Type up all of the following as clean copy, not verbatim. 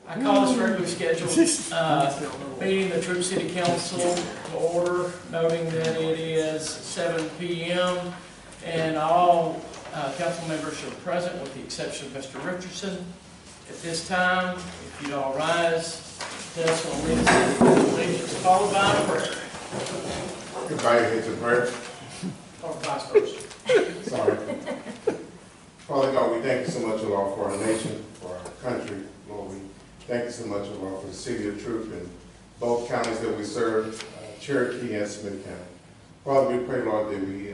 I call this regularly scheduled meeting the Troup City Council to order, noting that it is 7 p.m. and all council members are present with the exception of Mr. Richardson. At this time, if you'd all rise, tell us on lead us in allegiance, followed by a prayer. Everybody gets a prayer. Or vice versa. Sorry. Father God, we thank you so much, Lord, for our nation, for our country. Lord, we thank you so much, Lord, for the city of Troup and both counties that we serve, Cherokee and Smith County. Father, we pray, Lord, that we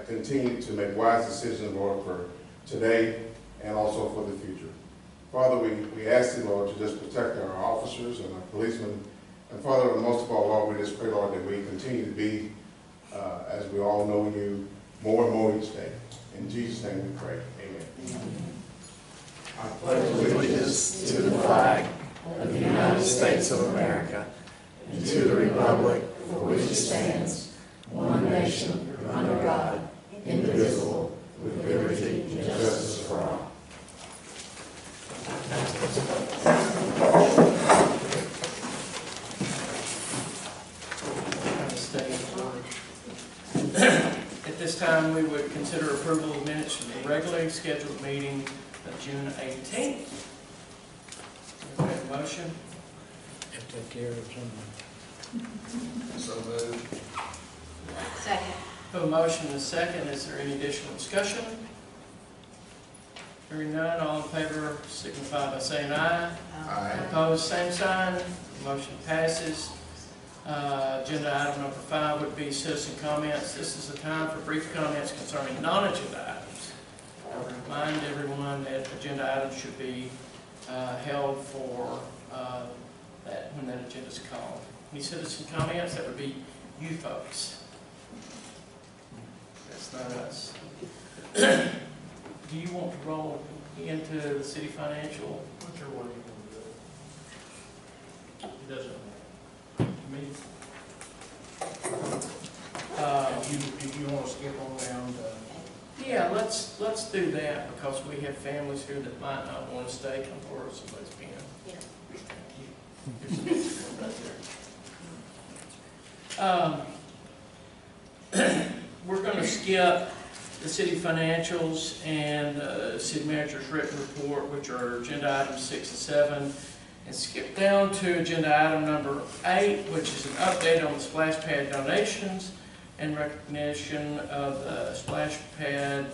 continue to make wise decisions, Lord, for today and also for the future. Father, we ask you, Lord, to just protect our officers and our policemen. And Father, most of all, Lord, we just pray, Lord, that we continue to be, as we all know you, more and more each day. In Jesus' name we pray. Amen. I pledge allegiance to the flag of the United States of America and to the republic for which it stands, one nation, under God, indivisible, with liberty and justice for all. At this time, we would consider approval of minutes from the regularly scheduled meeting of June 18th. We have a motion. Take care of something. So moved. Second. We have a motion and a second. Is there any additional discussion? Hearing none, all in favor signify by saying aye. Aye. Opposed, same sign. Motion passes. Agenda item number 5 would be citizen comments. This is a time for brief comments concerning non-agenda items. I would remind everyone that agenda items should be held for that when that agenda is called. Any citizen comments? That would be you folks. That's not us. Do you want to roll into the city financial? Not sure what you want to do. It doesn't matter. Me, if you want to skip on down to... Yeah, let's do that because we have families here that might not want to stay. Come forward, somebody's being. Yeah. We're going to skip the city financials and city manager's written report, which are agenda items 6 and 7, and skip down to agenda item number 8, which is an update on the splash pad donations and recognition of the splash pad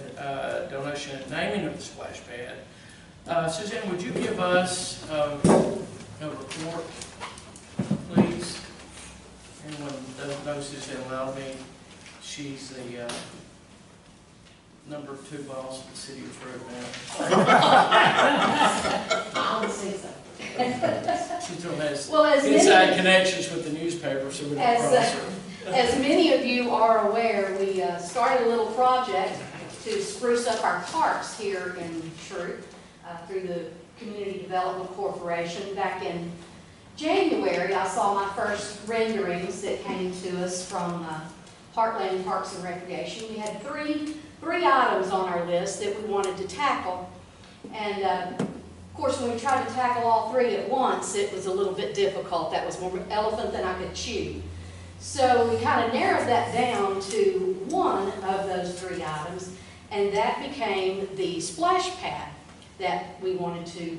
donation and naming of the splash pad. Suzanne, would you give us a report, please? Anyone doesn't know Suzanne Loudme, she's the number 2 boss of the city of Troup now. I'll say so. She still has Well, inside connections with the newspaper, so we don't cross her. As many of you are aware, we started a little project to spruce up our parks here in Troup through the Community Development Corporation. Back in January, I saw my first renderings that came to us from Heartland Parks and Recreation. We had three items on our list that we wanted to tackle. And of course, when we tried to tackle all 3 at once, it was a little bit difficult. That was more elephant than I could chew. So we kind of narrowed that down to one of those 3 items, and that became the splash pad that we wanted to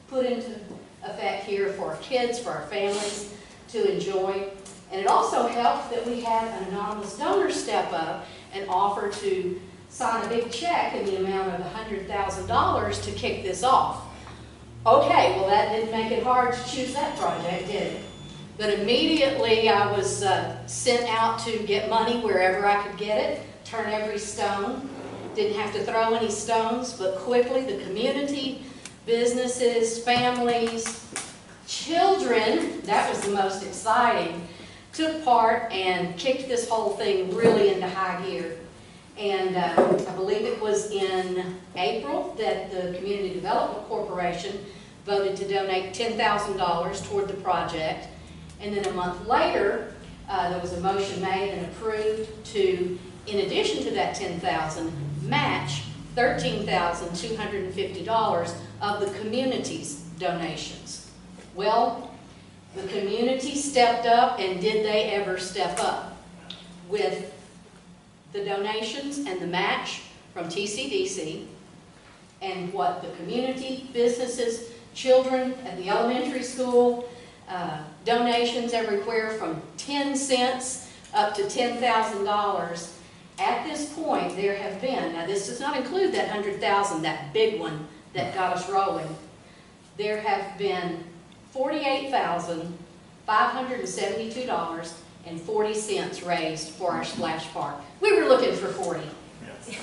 put into effect here for our kids, for our families to enjoy. And it also helped that we had an anonymous donor step up and offer to sign a big check in the amount of $100,000 to kick this off. Okay, well that didn't make it hard to choose that project, did it? But immediately I was sent out to get money wherever I could get it, turn every stone. Didn't have to throw any stones, but quickly the community, businesses, families, children, that was the most exciting, took part and kicked this whole thing really into high gear. And I believe it was in April that the Community Development Corporation voted to donate $10,000 toward the project. And then a month later, there was a motion made and approved to, in addition to that $10,000, match $13,250 of the community's donations. Well, the community stepped up, and did they ever step up with the donations and the match from TCDC, and what the community, businesses, children at the elementary school, donations everywhere from 10 cents up to $10,000. At this point, there have been, now this does not include that 100,000, that big one that got us rolling. There have been $48,572.40 raised for our splash park. We were looking for 40. Troup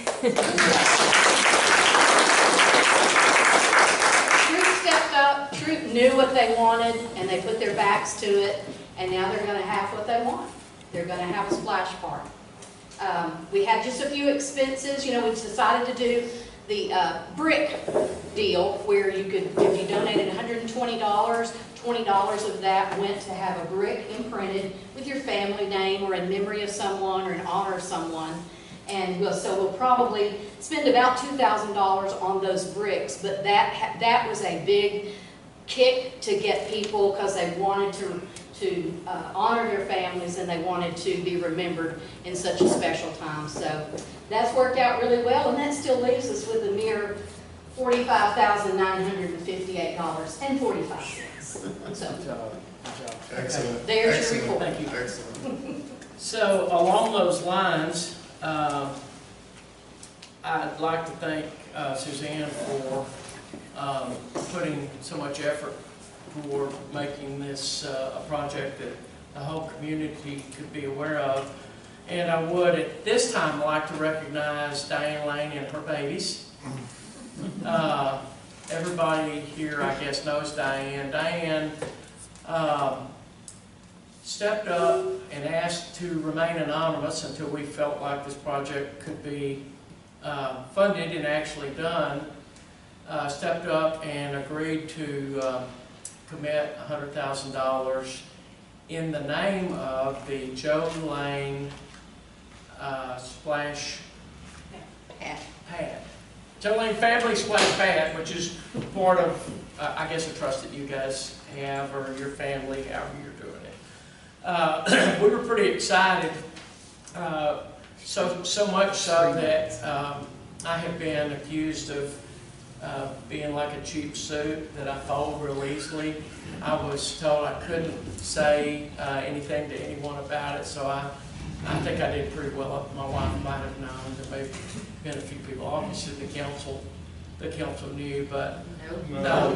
stepped up, Troup knew what they wanted, and they put their backs to it, and now they're going to have what they want. They're going to have a splash park. We had just a few expenses. You know, we decided to do the brick deal, where you could, if you donated $120, $20 of that went to have a brick imprinted with your family name, or in memory of someone, or in honor of someone. And so we'll probably spend about $2,000 on those bricks, but that was a big kick to get people, because they wanted to honor their families, and they wanted to be remembered in such a special time. So that's worked out really well, and that still leaves us with a mere $45,958.45. So Excellent. there's your report. Thank you. Excellent. So along those lines, I'd like to thank Suzanne for putting so much effort toward making this a project that the whole community could be aware of. And I would at this time like to recognize Diane Lane and her babies. Everybody here, I guess, knows Diane. Diane stepped up and asked to remain anonymous until we felt like this project could be funded and actually done. Stepped up and agreed to commit $100,000 in the name of the Joe Lane Splash Pad. Joe Lane Family Splash Pad, which is part of, I guess, a trust that you guys have, or your family, however you're doing it. We were pretty excited, so much so that I have been accused of being like a cheap suit, that I fold real easily. I was told I couldn't say anything to anyone about it, so I think I did pretty well. My wife might have known. There may have been a few people. Obviously, the council knew, but no. Well,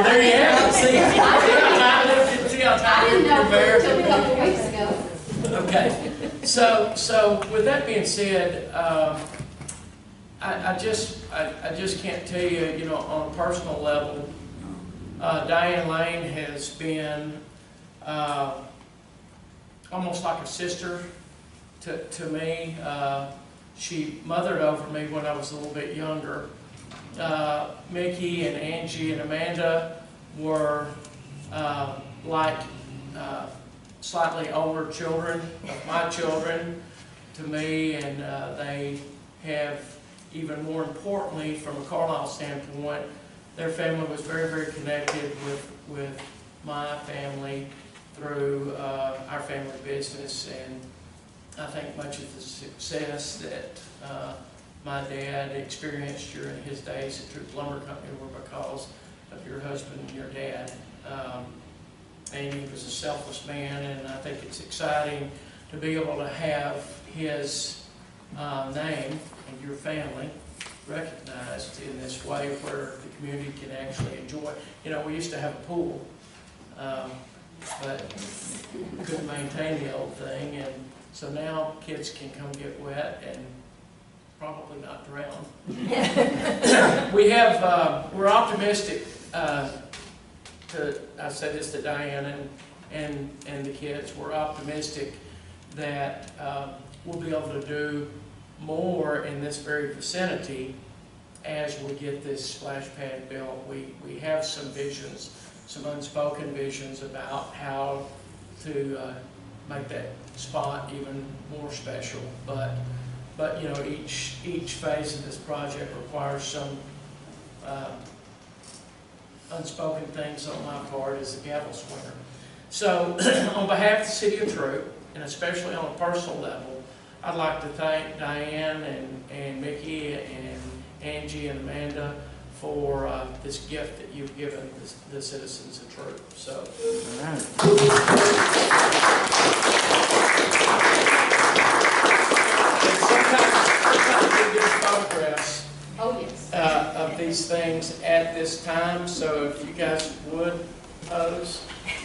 there you have it. See, I didn't know until a couple weeks ago. Okay, so with that being said, I just can't tell you, you know, on a personal level, Diane Lane has been almost like a sister to me. She mothered over me when I was a little bit younger. Mickey and Angie and Amanda were like slightly older children of my children to me, and they have, even more importantly from a Carlisle standpoint, their family was very, very connected with my family through our family business, and I think much of the success that my dad experienced during his days at Troup Lumber Company were because of your husband and your dad. And he was a selfless man, and I think it's exciting to be able to have his name and your family recognized in this way, where the community can actually enjoy. You know, we used to have a pool, but couldn't maintain the old thing, and so now kids can come get wet and probably not drown. We're optimistic. I said this to Diane and the kids. We're optimistic that we'll be able to do more in this very vicinity as we get this splash pad built. We have some visions, some unspoken visions about how to make that spot even more special. But But, you know, each phase of this project requires some unspoken things on my part as a gavel swinger. So, on behalf of the city of Troup, and especially on a personal level, I'd like to thank Diane and Mickey and Angie and Amanda for this gift that you've given the citizens of Troup. So, sometimes we get photographs Oh, yes. of these things at this time. So if you guys would pose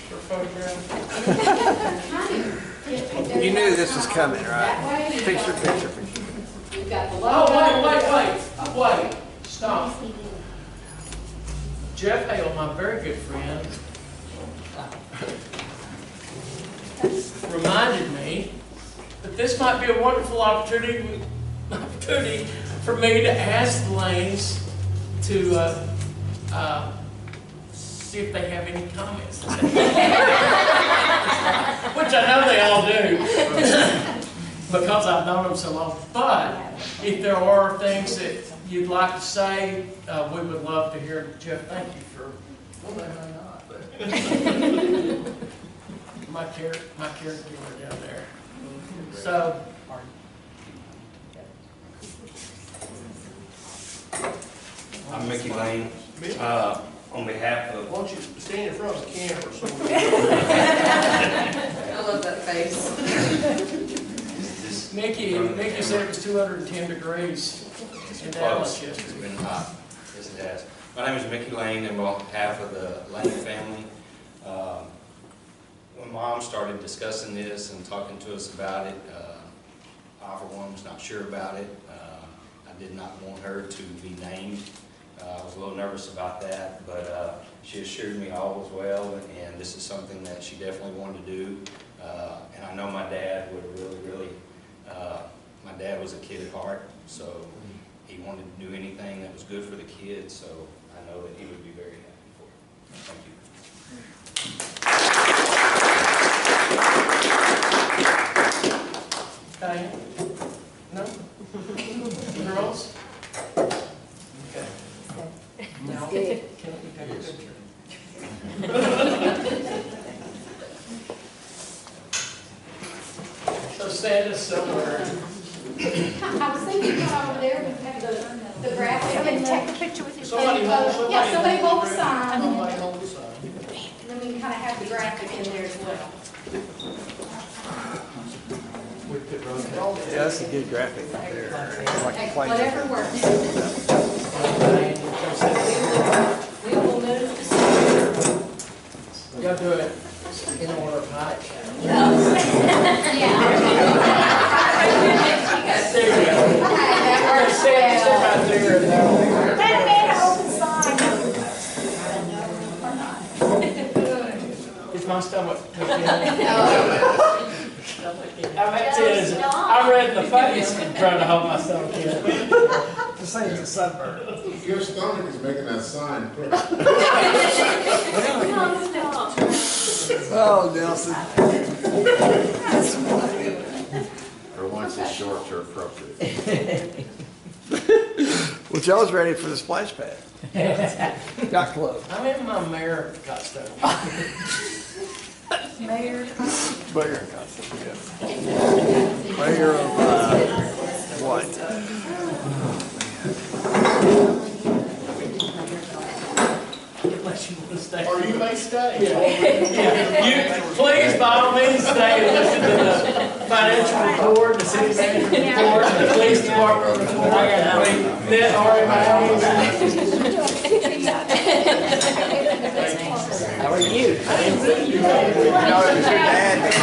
for a photograph. You knew this was coming, right? That way. Picture. We've got the Oh, logo. wait, stop. Jeff Hale, my very good friend, reminded me that this might be a wonderful opportunity for me to ask the Lanes to see if they have any comments. Which I know they all do, because I've known them so long. But if there are things that you'd like to say, we would love to hear. Jeff, thank you for. Well, they may not, but. My caregiver down there. So. I'm Mickey Lane. On behalf of... Why don't you stand in front of the camera so we... I love that face. Mickey said it was 210 degrees in Dallas It's yesterday. been hot. Yes, it has. My name is Mickey Lane, and on behalf of the Lane family, when Mom started discussing this and talking to us about it, I, for one, was not sure about it. I did not want her to be named. I was a little nervous about that, but she assured me all was well, and this is something that she definitely wanted to do. And I know my dad would really, my dad was a kid at heart, so he wanted to do anything that was good for the kids, so I know that he would be very happy for it. Thank you. Diane? No? Girls? Okay. Now, can we take a picture? So stand us somewhere. I was thinking over there, we have the graphic. Somebody take a picture with his Somebody hold, somebody. Yeah, somebody hold the sign. Somebody hold the sign. And then we can kind of have the graphic in there as well. We could rotate. Yeah, that's a good graphic right there. It's like a Hey, plane. whatever works. Diane, you come sit. We will move to Go do it in order of height. Yeah. There you go. That works Sit well. right there. and that'll be great. That man open sign. Is my stomach tucked in? I read in the face trying to hold my stomach in. Just saying it's a sunburn. Your stomach is making that sign. Oh, Nelson. Or once his shorts are appropriate. Well, Joe's ready for the splash pad. Got close. I'm in my mayor costume. Mayor. Mayor costume, yeah. Mayor of, what? Unless you want to stay. Or you may stay. Yeah. You, please, by all means, stay and listen to the financial report, the city manager report, the police department report, net RMAs. How are you? You know, it was your dad that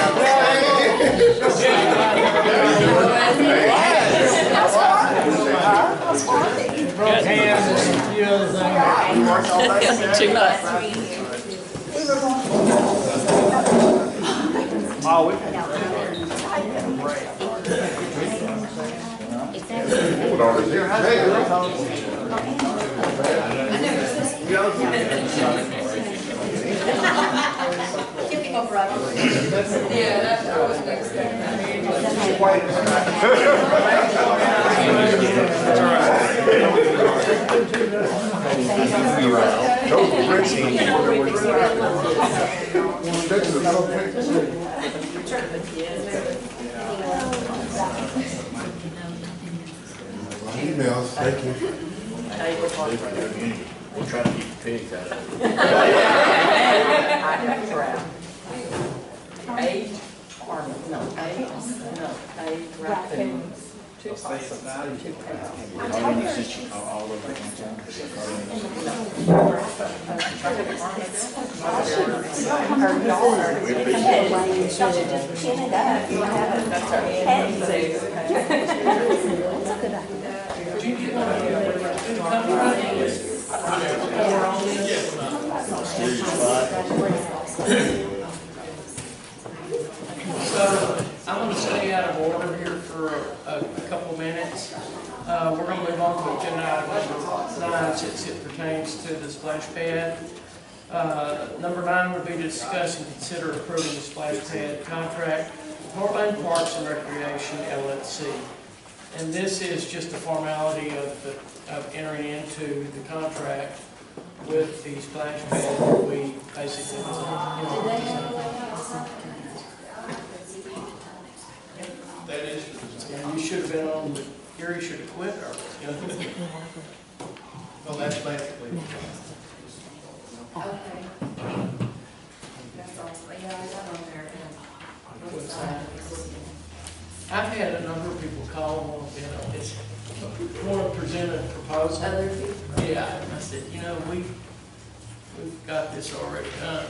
broke hands and a few other things. Worked all day Saturday. Oh, we had With all this Tipping over. Yeah, that's, I wasn't expecting that. Emails, thank you. We'll try to keep the pigs out of it. Eight, or, no, eight raccoons. Two possums, two cows. All of it. Her yard. Did you get one? So, I'm going to stay out of order here for a couple minutes. We're going to move on to agenda item number 9 since it pertains to the splash pad. Number 9 would be to discuss and consider approving the splash pad contract with Heartland Parks and Recreation LLC. And this is just a formality of entering into the contract with the splash pad that we basically That is, and you should have been on, Gary should have quit early. well, that's basically. Okay. That's all, yeah, I got on there. I've had a number of people call and want to present a proposal. Other people? Yeah, and I said, you know, we've got this already done.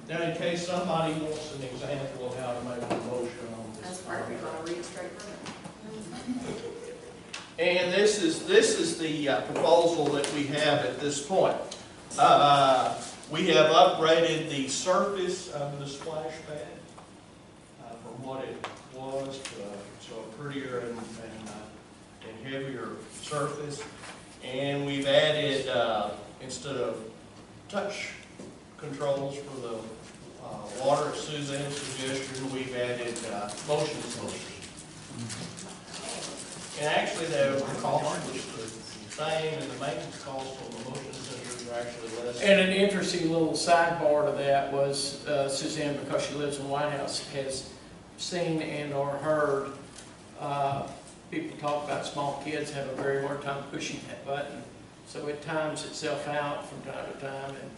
Now, in case somebody wants an example of how to make a motion on this. That's perfect, I'll read straight from it. And this is the proposal that we have at this point. We have upgraded the surface of the splash pad from what it was to a prettier and heavier surface. And we've added, instead of touch controls for the water, at Suzanne's suggestion, we've added motion sensors. And actually, the cost was the same, and the maintenance cost on the motion sensors are actually less. And an interesting little sidebar to that was Suzanne, because she lives in White House, has seen and or heard people talk about small kids have a very hard time pushing that button. So it times itself out from time to time, and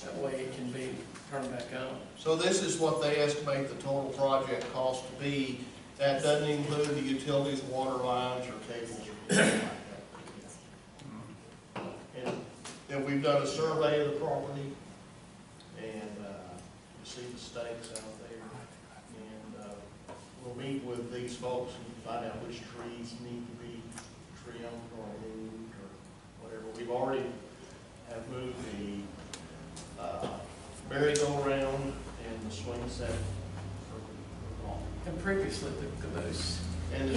that way it can be turned back on. So this is what they estimate the total project cost to be. That doesn't include the utilities, water lines, or cables, or anything like that. And we've done a survey of the property, and you see the stakes out there. And we'll meet with these folks and find out which trees need to be trimmed or removed or whatever. We've already have moved the merry-go-round and the swing set. And previously the caboose. And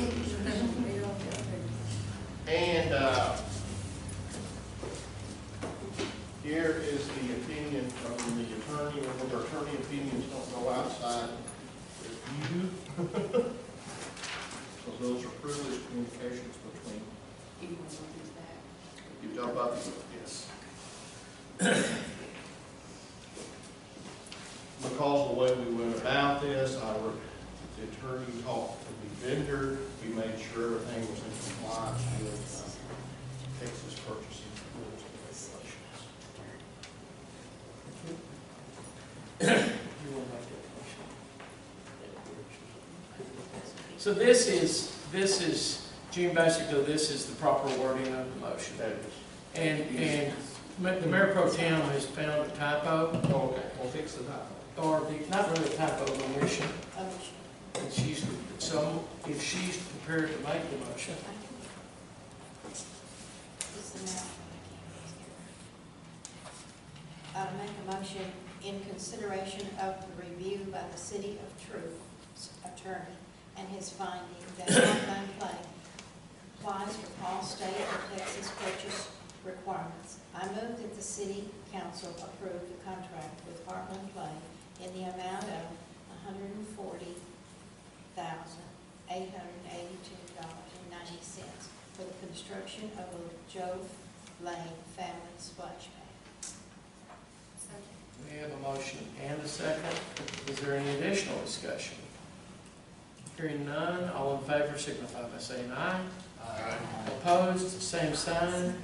here is the opinion from the attorney. Remember, attorney opinions don't go outside the view. So those are privileged communications between. You talk about the, yes. Because of the way we went about this, the attorney talked to the vendor. We made sure everything was in compliance with Texas purchasing rules and regulations. So this is, Gene, basically this is the proper wording of the motion. That is. And the Mayor Pro Tem has found a typo, Okay, we'll fix the typo. or not really a typo, an omission. And she's, so if she's prepared to make the motion. Make a motion in consideration of the review by the City of Troup's attorney and his finding that Heartland Planning applies for all state or Texas purchase requirements. I move that the city council approve the contract with Heartland Play in the amount of $140,882.90 for the construction of a Joe Lane family splash pad. We have a motion and a second. Is there any additional discussion? Hearing none, all in favor signify by saying aye. Aye. Opposed, same sign.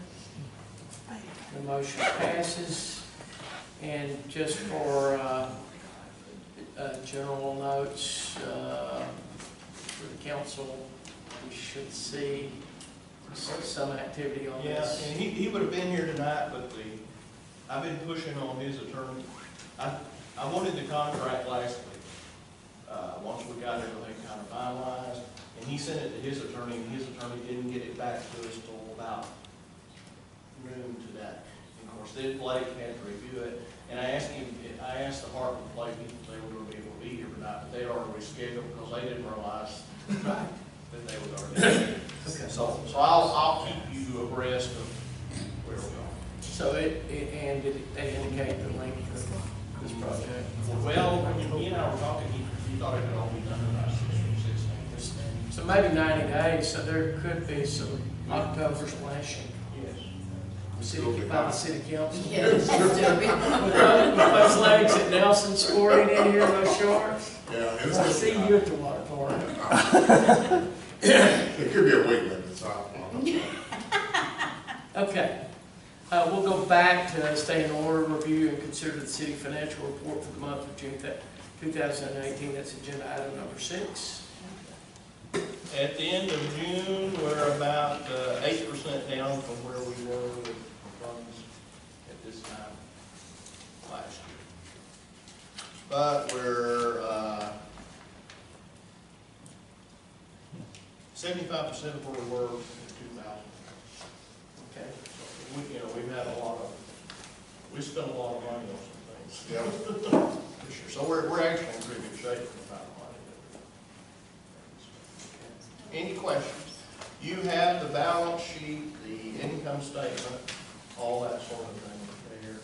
The motion passes. And just for general notes for the council, we should see some activity on Yeah, this. and he would have been here tonight, but I've been pushing on his attorney. I wanted the contract last week, once we got everything kind of finalized, and he sent it to his attorney, and his attorney didn't get it back to us till about noon today. And of course, then Blake had to review it, and I asked the Heartland Play people if they were going to be able to be here tonight, but they already rescheduled because they didn't realize that they would already. Okay. So I'll keep you abreast of where we're going. So they indicate the length of this project. Well, when he and I were talking, he thought it could all be done in about 6 weeks. So maybe 90 days, so there could be some October splashing. Yes. By the city council. Yes. With those legs at Nelson scoring in here, those shorts. Yeah, I see you at the water park. It could be a weight limit, so Okay. We'll go back to stay in order, review and consider the city financial report for the month of June 2018. That's agenda item number 6. At the end of June, we're about 8% down from where we were with funds at this time last year. But we're 75% of where we were in 2000. Okay. We've had we spent a lot of money on some things. yeah. For sure. So we're actually in pretty good shape for the amount of money that we. Any questions? You have the balance sheet, the income statement, all that sort of thing there.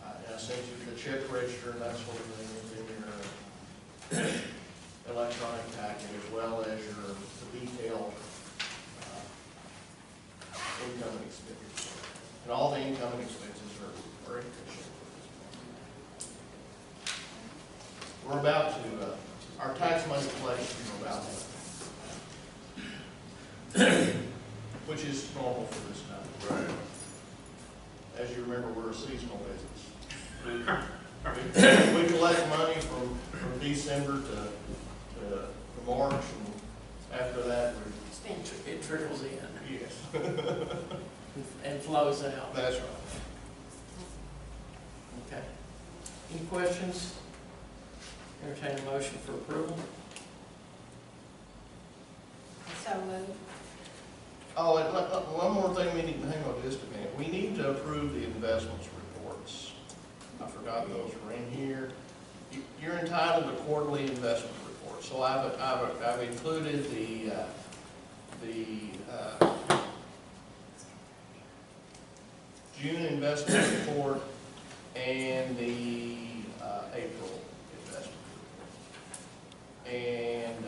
And I sent you the check register and that sort of thing in your electronic packet, as well as the detailed income and expenses. And all the income and expenses are in good shape. We're about to, our tax money collection, we're about to, which is normal for this time. Right. As you remember, we're a seasonal business. We collect money from December to March, and after that, It trickles in yes. and flows out. That's right. Okay. Any questions? Entertain a motion for approval. So moved. Oh, and one more thing we need to hang on just a minute. We need to approve the investments reports. I forgot those were in here. You're entitled to quarterly investment reports. So I've included the June investment report and the April investment report. And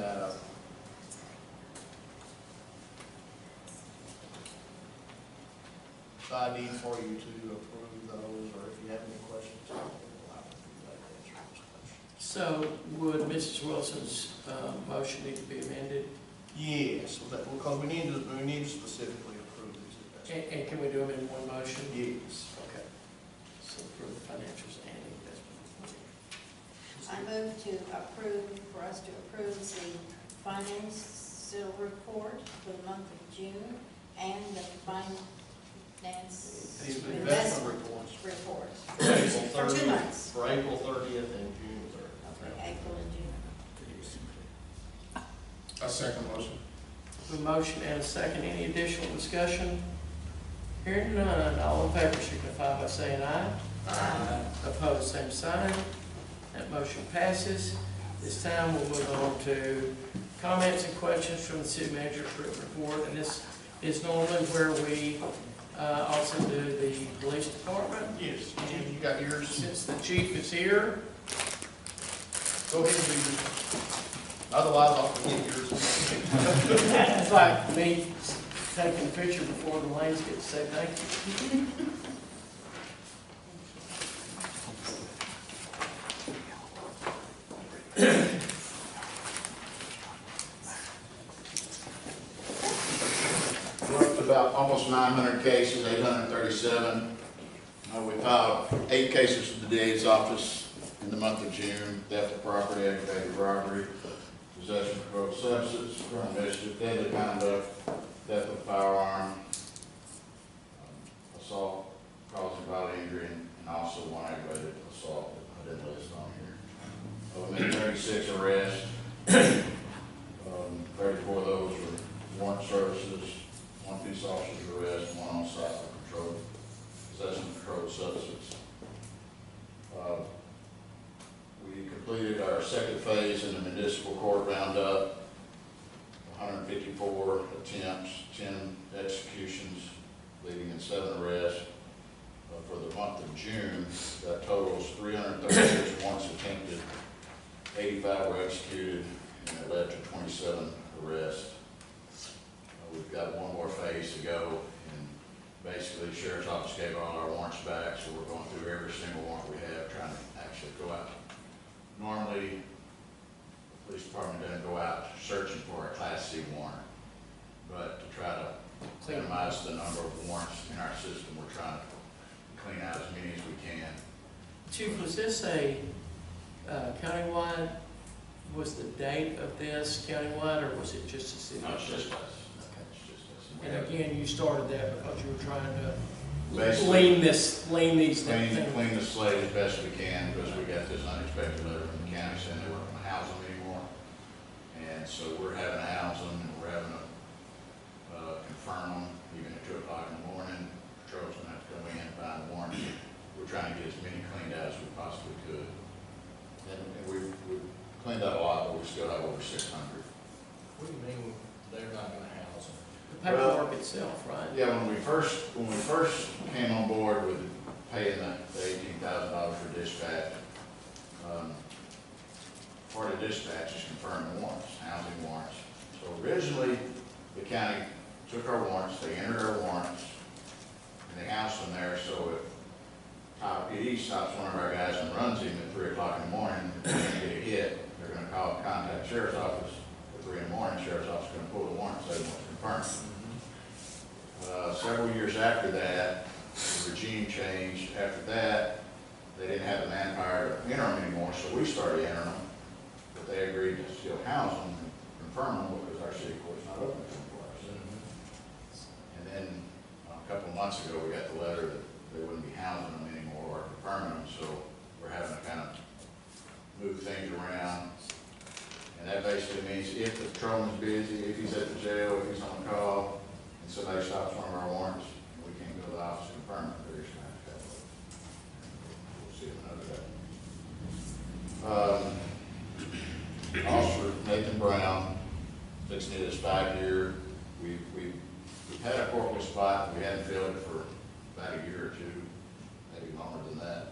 so I need for you to approve those, or if you have any questions, I'll be glad to answer those questions. So would Mrs. Wilson's motion need to be amended? Yes, because we need to specifically approve these investments. And can we do them in one motion? Yes. Okay. So approve the financials and the investment. I move to approve, for us to approve the financial report for the month of June and the finance These investment reports. reports For April for 2 months. For April 30th and June 30th. Okay, April and June. A second motion. A motion and a second. Any additional discussion? Hearing none, all in favor signify by saying aye. Aye. Opposed, same sign. That motion passes. This time we'll move on to comments and questions from the city manager's written report. And this is normally where we Also do the police department. Yes, and you got yours. Since the chief is here, Go ahead and do yours. Otherwise, I'll forget yours. it's like me taking a picture before the lanes get to say thank you. We're up to about almost 900 cases, 837. We filed 8 cases with the DA's office in the month of June: theft of property, aggravated robbery, possession of controlled substance, crime mischief, deadly conduct, theft of firearm, assault causing bodily injury, and also one aggravated assault that I didn't list on here. We made 36 arrests. 34 of those were warrant services, 1 peace officer's arrest, 1 on site for control, possession of controlled substance. We completed our second phase in the municipal court roundup, 154 attempts, 10 executions, leading in 7 arrests. For the month of June, that totals 336 warrants attempted, 85 were executed, and it led to 27 arrests. We've got 1 more phase to go, and basically the Sheriff's Office gave all our warrants back, so we're going through every single warrant we have, trying to actually go out. Normally, the police department doesn't go out searching for a Class C warrant, but to try to minimize the number of warrants in our system, we're trying to clean out as many as we can. Chief, was this a countywide, was the date of this countywide, or was it just a city? No, it's just us. It's just us. And again, you started that because you were trying to Basically, lean these things. Clean the slate as best we can, because we got this unexpected letter from the county saying they weren't going to house them anymore. And so we're having to house them, and we're having to confirm them, even at 2 o'clock in the morning. Patrol's going to have to come in and find the warrants. We're trying to get as many cleaned out as we possibly could. And we've cleaned out a lot, but we still have over 600. What do you mean they're not gonna house them? The paperwork itself, right? Yeah, when we first came on board with paying the $18,000 for dispatch, part of dispatch is confirming warrants, housing warrants. So originally, the county took our warrants, they entered our warrants, and they housed them there. So if Tyler PD stops one of our guys and runs him at 3 o'clock in the morning, if they're going to get a hit, they're going to contact Sheriff's Office at 3 in the morning. Sheriff's Office is going to pull the warrant, so they want to confirm it. Several years after that, the regime changed. After that, they didn't have the manpower to enter them anymore, so we started entering them. But they agreed to still house them and confirm them because our city court's not open 24 hours. And then a couple of months ago, we got the letter that they wouldn't be housing them anymore or confirming them, so we're having to kind of move things around. And that basically means if the patrolman's busy, if he's at the jail, if he's on call, and somebody stops one of our warrants, we can't go to the office and confirm it, they're just going to have to go. We'll see another day. Officer Nathan Brown, fixing it his 5-year. We've had a corporal spot, we hadn't filled it for about a year or 2, maybe longer than that.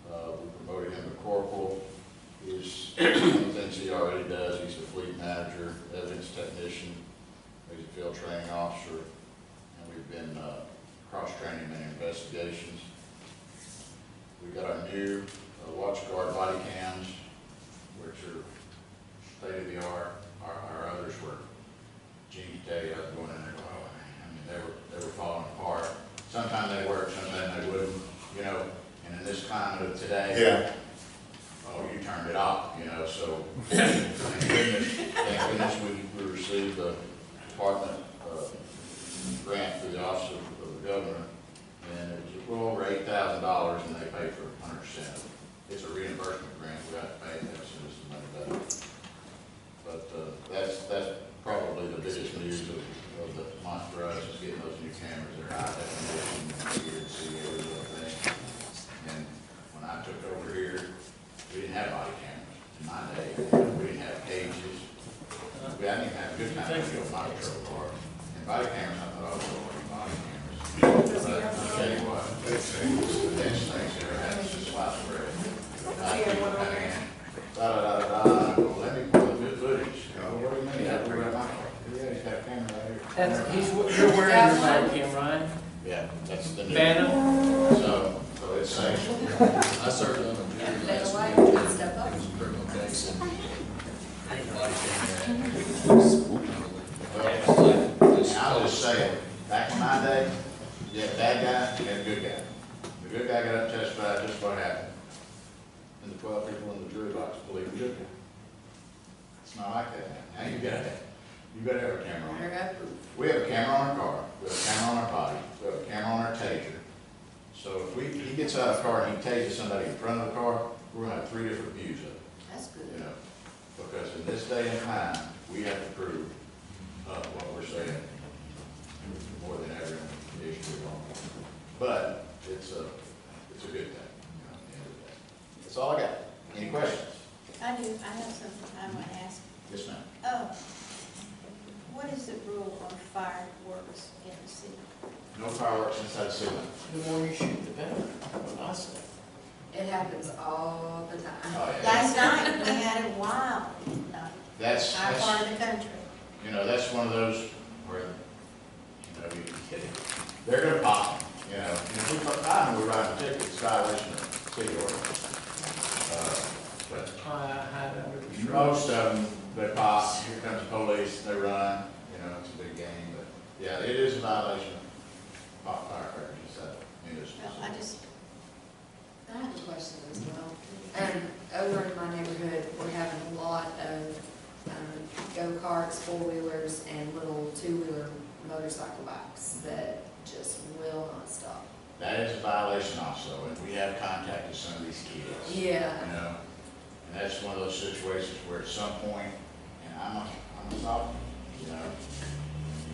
We promoted him to corporal. He's things he already does. He's a fleet manager, evidence technician, he's a field training officer, and we've been cross-training in investigations. We got our new watch guard body cams, which are state-of-the-art. Our others were, Gene tell you, I was going in there, oh, I mean, they were falling apart. Sometimes they work, sometimes they wouldn't, you know, and in this climate of today, oh, you turned it off, you know, so thank goodness we received the department grant through the Office of the Governor, and it was a little over $8,000, and they paid for 100% of it. It's a reimbursement grant, we have to pay that as soon as the money back. But that's probably the biggest news of the month for us, is getting those new cameras. They're high definition, and you can see every little thing. And when I took over here, we didn't have body cameras in my day. We didn't have cages. I didn't even have a good time to go my patrol car. And body cameras, I thought, oh, body cameras. the next thing's ever had is just slice bread. I keep coming in, da-da-da-da-da, well, let me pull the good footage. What do you mean? I do it my car. Yeah, he's got a camera right here. You're wearing your body cam, right? Yeah, that's the new. Banner? So it's safe. I served on a jury That's last why week. you step up. It was a criminal case and everybody came there. I'll just say, back in my day, you had a bad guy, you had a good guy. The good guy got up and testified just what happened. And the 12 people in the jury box believe the good guy. It's not like that now. Now you gotta have a camera on. There I go. We have a camera on our car, we have a camera on our body, we have a camera on our taser. So if he gets out of the car and he tases somebody in front of the car, we're gonna have 3 different views of it, That's good. you know? Because in this day and time, we have to prove, what we're saying more than ever in the issue of law. But it's a good thing, you know, at the end of the day. That's all I got. Any questions? I do, I have something I want to ask. Yes, ma'am. What is the rule on fireworks in the city? No fireworks inside the city limits. The more you shoot, the better, what I say. It happens all the time. Oh, yeah. Last night, we had a wild night, That's, our part of the country. you know, that's one of those where, you know, they're gonna pop, you know. And if we put time, we write a ticket, it's violation of city ordinance. But I under the most of them, they pop, here comes the police, they run, you know, it's a big game, but, yeah, it is a violation of pop firecrackers inside municipal. Well, I just, I have a question as well. Over in my neighborhood, we're having a lot of go-karts, four-wheelers, and little two-wheeler motorcycle bikes that just will not stop. That is a violation also, and we have contacted some of these kids. Yeah. You know, and that's one of those situations where at some point, and I'm a sophomore, you know,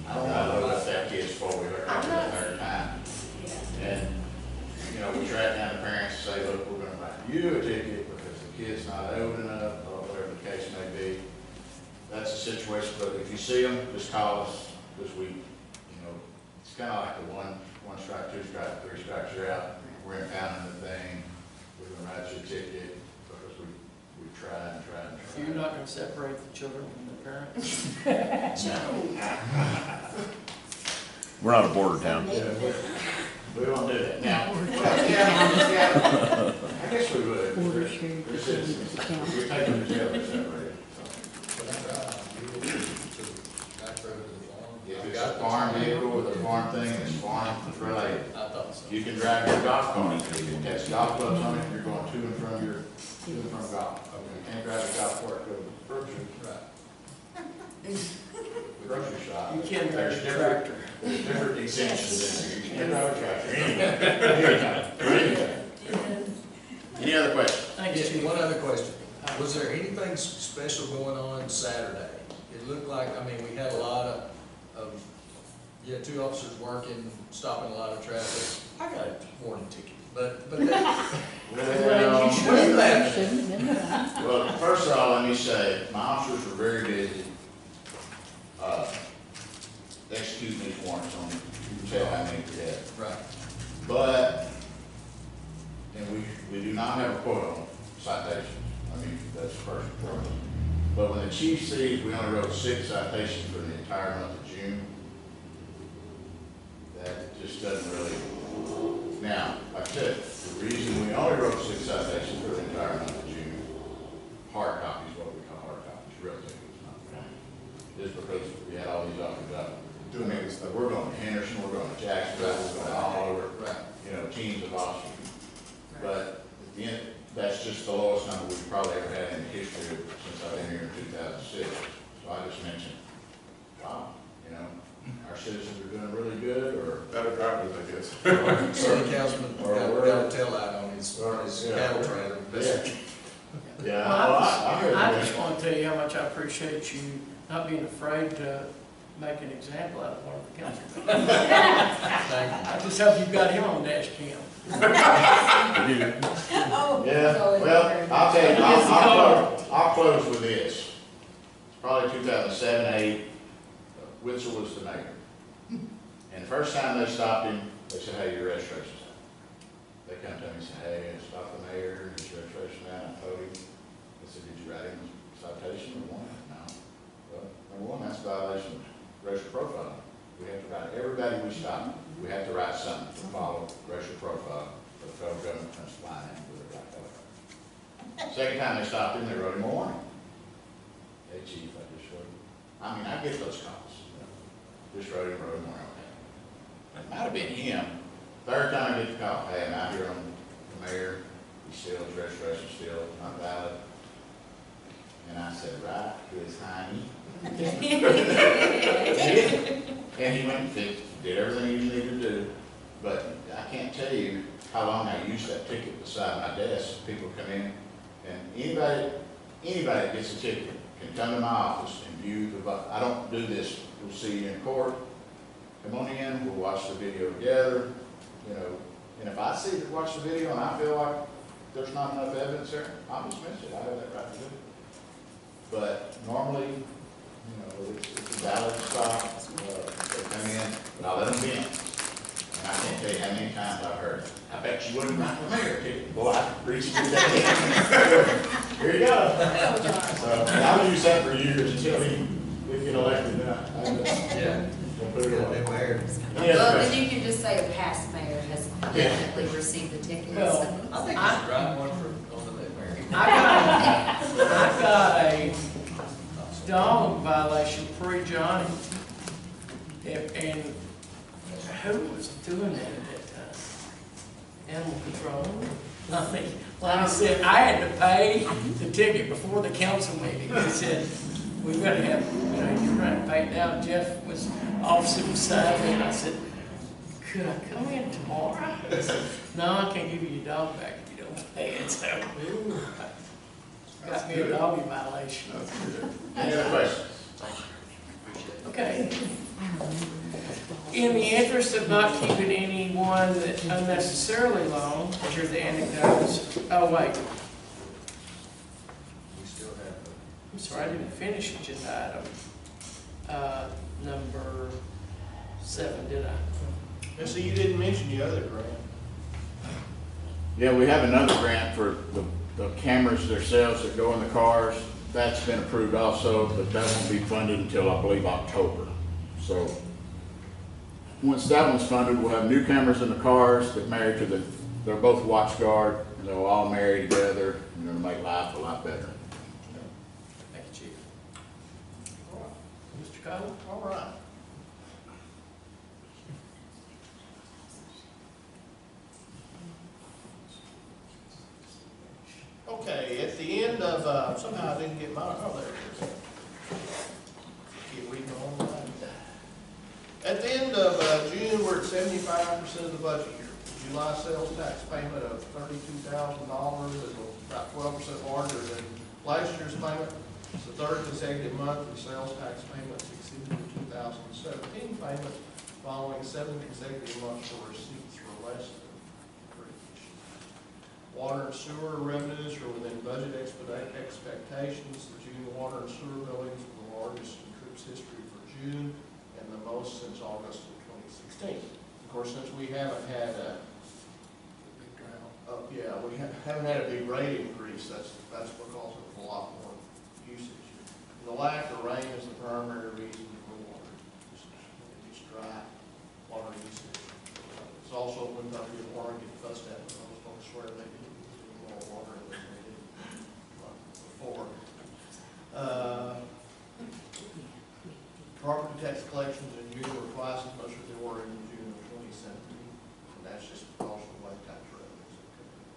I don't want to let that kid's four-wheeler after the third time. Yeah. And, you know, we track down the parents and say, look, we're gonna write you a ticket because the kid's not old enough, or whatever the case may be. That's a situation, but if you see them, just call us, because we, you know, it's kind of like the one strike, 2 strike, 3 strikes, you're out. We're impounding the thing, we're gonna write you a ticket, because we tried and tried and So tried. you're not gonna separate the children from the parents? We're not a border town. Yeah, we won't do that. Now, I guess we would. They're citizens. We take them to jail, they're separated. If it's a farm vehicle with a farm thing, it's farm related. I thought so. You can drive your golf cart, you can catch golf clubs on it, you're going to and from golf. You can't drive a golf cart, go to the grocery. Grocery shop. You can't drive There's a different- tractor. There's different exemptions in there. You can drive a tractor. Anytime. Any other questions? Thanks, Yeah, Chief. one other question. Was there anything special going on Saturday? It looked like, I mean, we had a lot of, you had 2 officers working, stopping a lot of traffic. I got a warning ticket, but that, Well, what are you laughing? well, first of all, let me say, my officers were very busy, executing these warrants on, you can tell how many we had. Right. But, and we do not have a quote on citations. I mean, that's the first part. But when the chief sees we only wrote 6 citations for the entire month of June, that just doesn't really. Now, like I said, the reason we only wrote 6 citations for the entire month of June, hard copies, what we call hard copies, real tickets, not county, is because we had all these officers out doing this stuff. We're going to Henderson, we're going to Jacksonville, we're going all over, Right. you know, teams of officers. But at the end, that's just the lowest number we've probably ever had in the history since I've been here in 2006. So I just mentioned, wow, you know, our citizens are doing really good, or Better drivers, I guess. City councilman got a tail light on his Yeah. cattle trailer. yeah, Well, I heard I that. just want to tell you how much I appreciate you not being afraid to make an example out of one of the council members. Thank you. I just hope you've got him on dash cam. oh, Yeah, well, I'll tell you, I'll close with this. It's probably 2007, 8, Witzel was the mayor. And the first time they stopped him, they said, hey, your registration's out. They come to me and say, hey, I stopped the mayor, his registration down, I told him, I said, did you write him a citation or one? No. Well, number one, that's a violation of racial profile. We have to write, everybody we stop, we have to write something to follow racial profile, for the federal government comes flying in with it like that. Second time they stopped him, they wrote him a warning. Hey chief, I just wrote him. I mean, I get those calls. Just wrote him a warning. It might have been him. Third time I get the call, hey, I'm out here on the mayor, he's still, his registration still not valid. And I said, right, his hiney. And he went and fixed, did everything he needed to do. But I can't tell you how long I used that ticket beside my desk. People come in, and anybody that gets a ticket can come to my office and view the, I don't do this, we'll see you in court. Come on in, we'll watch the video together, you know, and if I watch the video and I feel like there's not enough evidence there, I'll dismiss it. I have that right to do it. But normally, you know, it's a valid stop. They come in, but I let them in. And I can't tell you how many times I've heard, I bet you wouldn't write the mayor ticket. Boy, I reached through that. Here you go. So I'll use that for years until he get elected. Yeah. Put it away. Well, then you can just say a past mayor has definitely received the tickets. Well, I think I- it's right one for on the mayor. I got a dog violation pre-Johnny. And who was doing that at that time? Animal control? I mean, like I said, I had to pay the ticket before the council meeting. They said, we've got to have, you know, you're trying to pay it down. Jeff was officer beside me, and I said, could I come in tomorrow? He said, no, I can't give you your dog back if you don't pay it. So, got me a doggy violation. Any other questions? Okay. In the interest of not keeping anyone that unnecessarily long, here are the anecdotes. Oh, wait. We still have. I'm sorry, I didn't finish agenda item. Number 7, did I? And so you didn't mention the other grant. Yeah, we have another grant for the cameras themselves that go in the cars. That's been approved also, but that won't be funded until, I believe, October. So once that one's funded, we'll have new cameras in the cars that marry to they're both WatchGuard, and they'll all marry together, and it'll make life a lot better. Thank you, Chief. Mr. Cole? All right. Okay, at the end of, somehow I didn't get mine, oh, there it is. Keep reading online. At the end of June, we're at 75% of the budget year. July sales tax payment of $32,000 is about 12% larger than last year's payment. It's the third consecutive month the sales tax payments exceeded the 2017 payment, following 7 consecutive months where receipts were less than previous. Water and sewer revenues are within budget expectations. The June water and sewer billings were the largest in Troup's history for June, and the most since August of 2016. Of course, since we haven't had a we haven't had a big rate increase, that's because of a lot more usage. The lack of rain is the primary reason for water usage. It's dry water usage. It's also when W and water get fussed at because folks swear they do more water than they did before. Property tax collections in June were twice as much as they were in June of 2017, and that's just because of the way tax revenues have come in.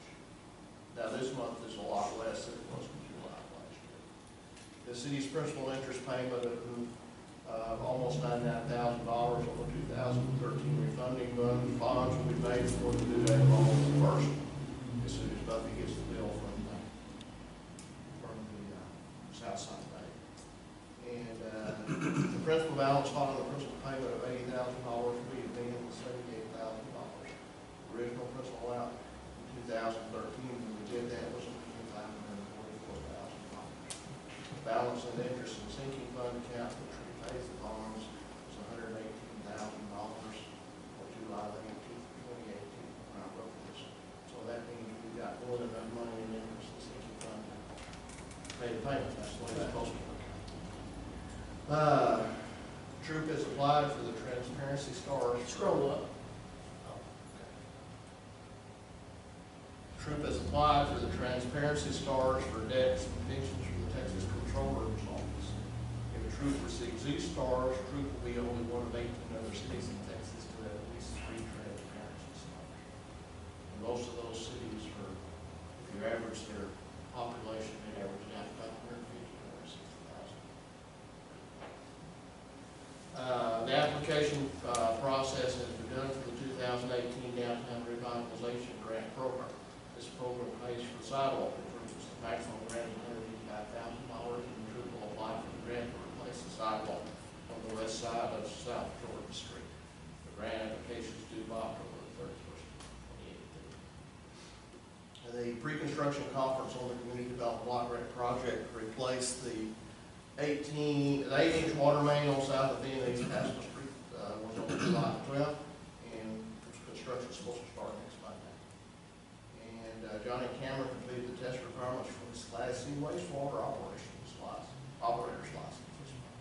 Now this month is a lot less than it was in July of last year. The city's principal interest payment of almost $99,000 on the 2013 refunding bonds will be made before the due date of August 1st, as soon as Buffy gets the bill from the Southside Bank. And the principal balance following the principal payment of $80,000 will be advanced $78,000. Original principal out in 2013, when we did that, was $544,000. Balance in interest and sinking fund account, which repays the bonds, was $118,000 on July 18th, 2018, when I wrote this. So Troup has applied for the transparency stars. Scroll up. Troup has applied for the transparency stars for debts and pensions from the Texas Controller's Office. If Troup receives these stars, Troup will be only one of 18 other cities in Texas to have at least 3 transparency stars. And most of those cities are, if you average their population, they average out about 150 or 60,000. The application process has begun for the 2018 Downtown Revitalization Grant Program. This program pays for sidewalk improvements. The maximum grant is $185,000, and Troup will apply for the grant to replace the sidewalk on the west side of South Jordan Street. The grant application is due by October 31st, 2018. The pre-construction conference on the Community Development Block Grant Project replaced the 8-inch water main on south of the East Pascal Street, was on July 12th, and construction is supposed to start next Monday. And Johnny Cameron completed the test requirements for his Class C wastewater operator's license this month.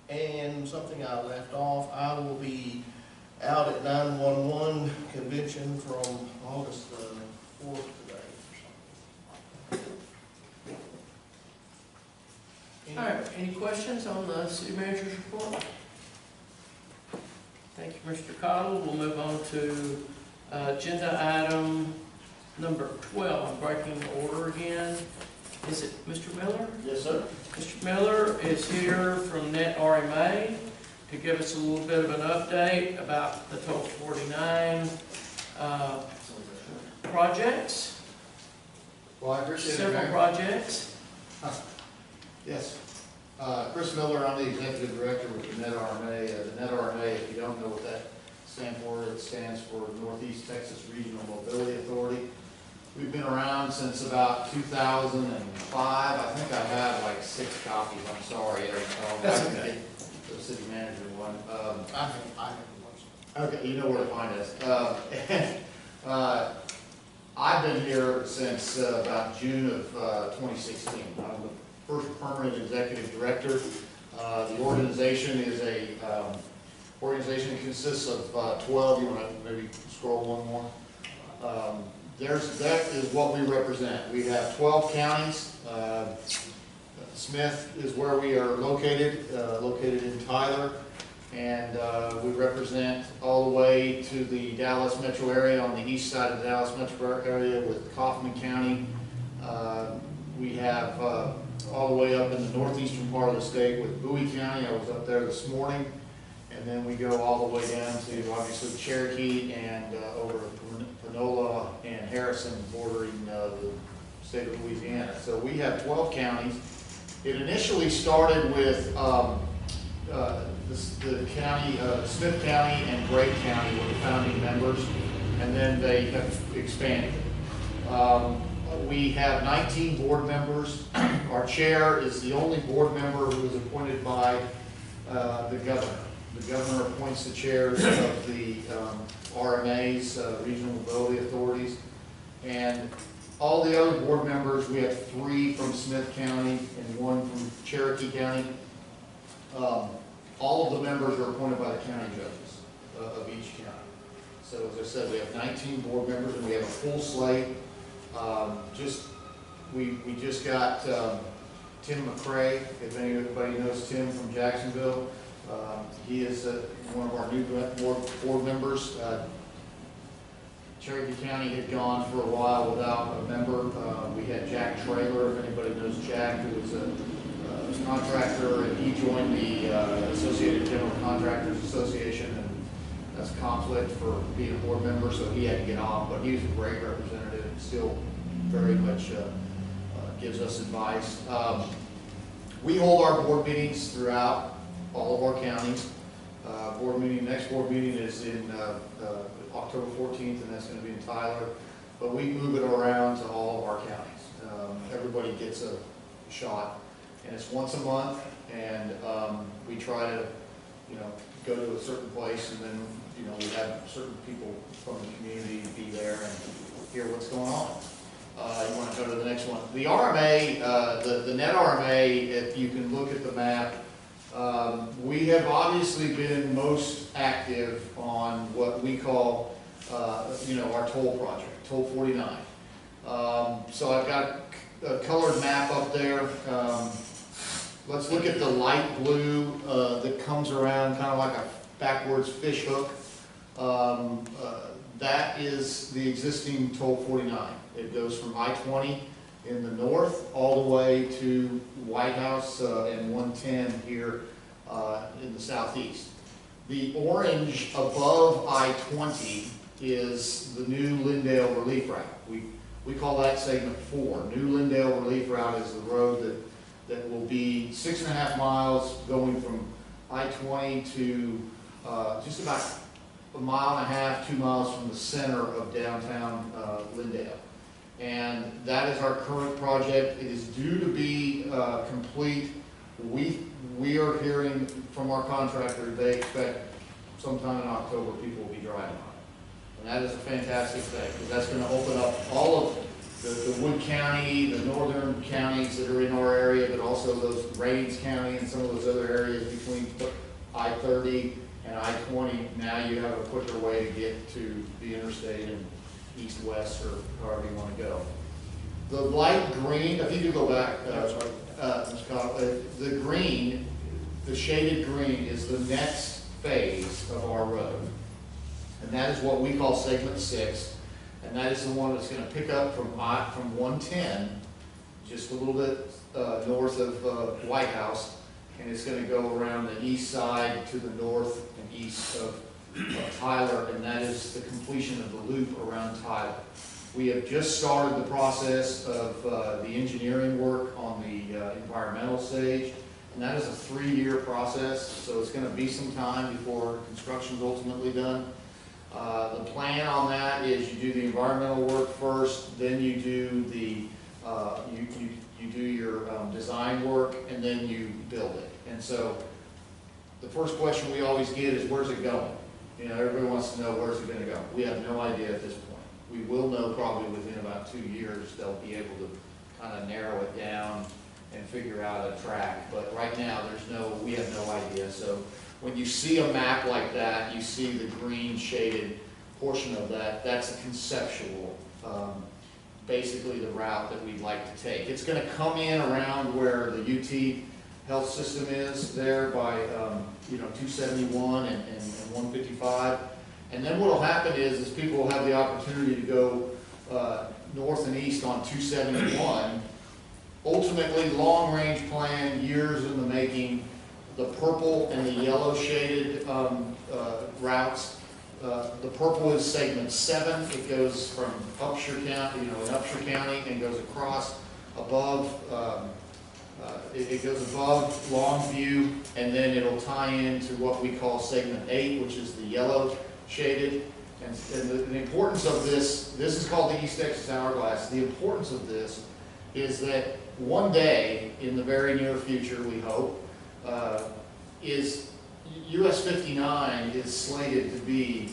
And something I left off, I will be out at 911 convention from August 4th to the 8th or something. All right, any questions on the city manager's report? Thank you, Mr. Cottle. We'll move on to agenda item number 12. I'm breaking the order again. Is it Mr. Miller? Yes, sir. Mr. Miller is here from Net RMA to give us a little bit of an update about the total 49 projects, Well, I appreciate it, several Mayor. projects. Yes. Chris Miller, I'm the executive director with the Net RMA. The Net RMA, if you don't know what that stands for, it stands for Northeast Texas Regional Mobility Authority. We've been around since about 2005. I think I have like 6 copies. I'm sorry. That's okay. The city manager one. I have one. Okay, you know where to find us. I've been here since about June of 2016. I'm the first permanent executive director. The organization is a organization that consists of 12. You want to maybe scroll one more? That is what we represent. We have 12 counties. Smith is where we are located in Tyler. And we represent all the way to the Dallas metro area, on the east side of the Dallas metro area with Kaufman County. We have all the way up in the northeastern part of the state with Bowie County. I was up there this morning. And then we go all the way down to obviously Cherokee and over Panola and Harrison, bordering the state of Louisiana. So we have 12 counties. It initially started with the county, Smith County and Gray County were the founding members, and then they have expanded. We have 19 board members. Our chair is the only board member who is appointed by the governor. The governor appoints the chairs of the RMAs, regional mobility authorities, and all the other board members, we have 3 from Smith County and 1 from Cherokee County. All of the members are appointed by the county judges of each county. So as I said, we have 19 board members and we have a full slate. We just got Tim McCrae, if anybody knows Tim from Jacksonville. He is one of our new board members. Cherokee County had gone for a while without a member. We had Jack Traylor, if anybody knows Jack, who was a contractor, and he joined the Associated General Contractors Association, and that's a conflict for being a board member, so he had to get off, but he was a great representative, still very much gives us advice. We hold our board meetings throughout all of our counties. Next board meeting is in October 14th, and that's going to be in Tyler, but we move it around to all of our counties. Everybody gets a shot. And it's once a month, and we try to, go to a certain place, and then, we have certain people from the community be there and hear what's going on. You want to go to the next one? The RMA, the Net RMA, if you can look at the map, We have obviously been most active on what we call, our toll project, Toll 49. So I've got a colored map up there. Let's look at the light blue that comes around kind of like a backwards fish hook. That is the existing Toll 49. It goes from I-20 in the north all the way to White House and 110 here in the southeast. The orange above I-20 is the new Lindale Relief Route. We call that segment 4. New Lindale Relief Route is the road that will be 6.5 miles going from I-20 to just about 1.5 miles, 2 miles from the center of downtown Lindale. And that is our current project. It is due to be complete. We are hearing from our contractor, they expect sometime in October people will be driving on it. And that is a fantastic thing, because that's going to open up all of the Wood County, the northern counties that are in our area, but also those Rains County and some of those other areas between I-30 and I-20. Now you have a quicker way to get to the interstate and east-west, or however you want to go. The light green, if you could go back, Mr. Cobb, the green, the shaded green is the next phase of our road. And that is what we call segment 6. And that is the one that's going to pick up from 110, just a little bit north of White House, and it's going to go around the east side to the north and east of Tyler, and that is the completion of the loop around Tyler. We have just started the process of the engineering work on the environmental stage, and that is a 3-year process, so it's going to be some time before construction is ultimately done. The plan on that is you do the environmental work first, then you do the you do your design work, and then you build it. And so the first question we always get is, where's it going? You know, everybody wants to know, where's it going to go? We have no idea at this point. We will know probably within about 2 years. They'll be able to kind of narrow it down and figure out a track. But right now, we have no idea. So when you see a map like that, you see the green shaded portion of that. That's a conceptual, basically the route that we'd like to take. It's going to come in around where the UT health system is there by 271 and 155. And then what will happen is people will have the opportunity to go north and east on 271. Ultimately, long-range plan, years in the making, the purple and the yellow shaded routes. The purple is segment 7. It goes from Upshur County, in Upshur County, and goes across above. It goes above Longview, and then it'll tie into what we call segment 8, which is the yellow shaded. And the importance of this is called the East Texas Hourglass. The importance of this is that one day, in the very near future, we hope, is US 59 is slated to be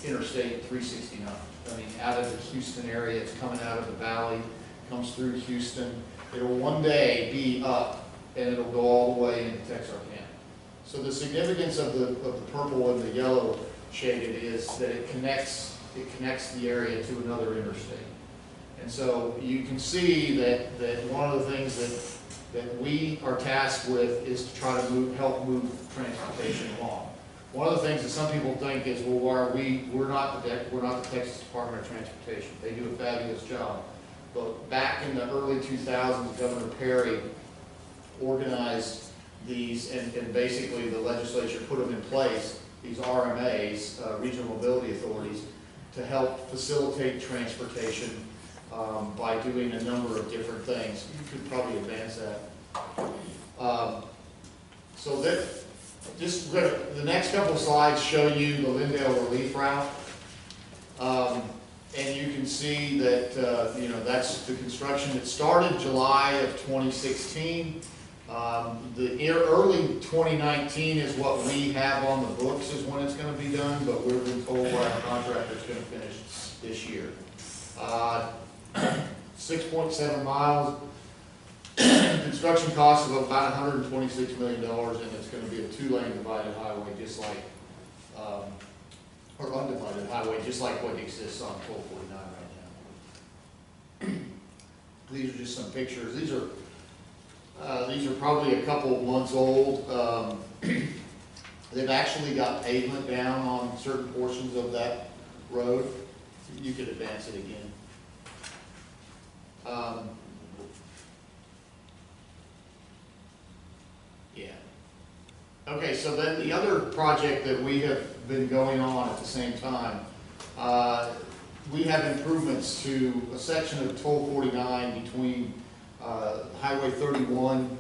Interstate 369. I mean, out of the Houston area, it's coming out of the valley, comes through Houston. It'll one day be up, and it'll go all the way into Texarkana. So the significance of the purple and the yellow shaded is that it connects the area to another interstate. And so you can see that one of the things that we are tasked with is to try to help move transportation along. One of the things that some people think is, well, why are we're not the Texas Department of Transportation. They do a fabulous job. But back in the early 2000s, Governor Perry organized these, and basically the legislature put them in place, these RMAs, Regional Mobility Authorities, to help facilitate transportation by doing a number of different things. You could probably advance that. So that, just the next couple of slides show you the Lindale Relief Route. And you can see that, that's the construction. It started July of 2016. The early 2019 is what we have on the books is when it's going to be done, but we've been told by our contractor it's going to finish this year. 6.7 miles. Construction costs of about $126 million, and it's gonna be a 2-lane divided highway, just like, or undivided highway, just like what exists on 1249 right now. These are just some pictures. These are probably a couple of months old. They've actually got pavement down on certain portions of that road. You could advance it again. Yeah. Okay, so then the other project that we have been going on at the same time, we have improvements to a section of 1249 between Highway 31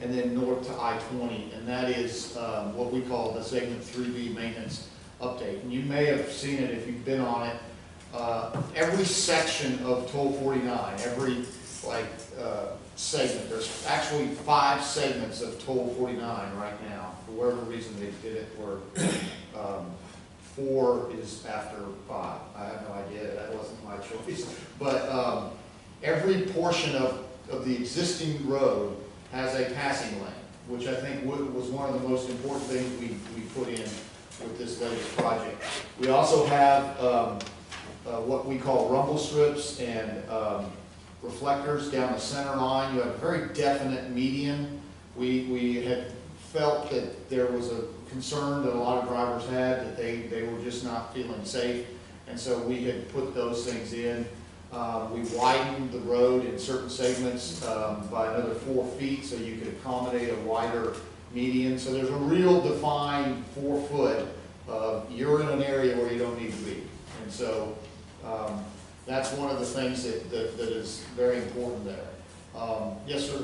and then north to I-20, and that is what we call the segment 3B maintenance update. And you may have seen it if you've been on it. Every section of 1249, every segment, there's actually 5 segments of 1249 right now. For whatever reason they did it, where 4 is after 5. I have no idea, that wasn't my choice. But every portion of the existing road has a passing lane, which I think was one of the most important things we put in with this latest project. We also have what we call rumble strips and reflectors down the center line. You have a very definite median. We had felt that there was a concern that a lot of drivers had, that they were just not feeling safe, and so we had put those things in. We widened the road in certain segments by another 4 feet, so you could accommodate a wider median. So there's a real defined 4 foot of you're in an area where you don't need to be. And so that's one of the things that is very important there. Yes, sir?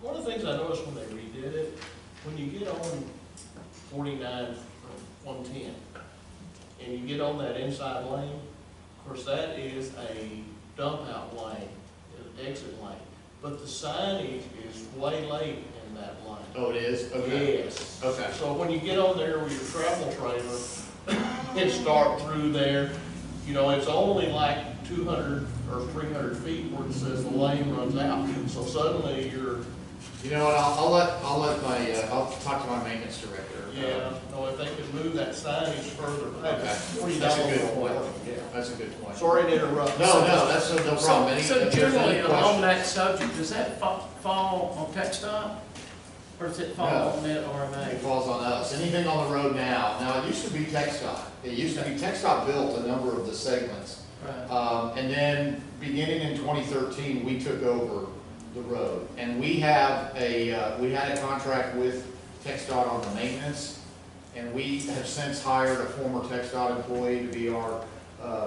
One of the things I noticed when they redid it, when you get on 49 from 110, and you get on that inside lane, of course, that is a dump out lane, an exit lane, but the signage is way late in that lane. Oh, it is? Okay. Yes. Okay. So when you get on there with your travel trailer and start through there, you know, it's only like 200 or 300 feet where it says the lane runs out. So suddenly you're... You know what, I'll talk to my maintenance director. Yeah, no, if they could move that signage further back. Okay. That's a good point. Yeah. That's a good point. Sorry to interrupt. No, that's no problem. So generally, along that subject, does that fall on TxDOT? Or does it fall on net It RMA? falls on us. Anything on the road now, it used to be TxDOT. It used to be, TxDOT built a number of the segments. Right. And then, beginning in 2013, we took over the road. And we have we had a contract with TxDOT on the maintenance, and we have since hired a former TxDOT employee to be our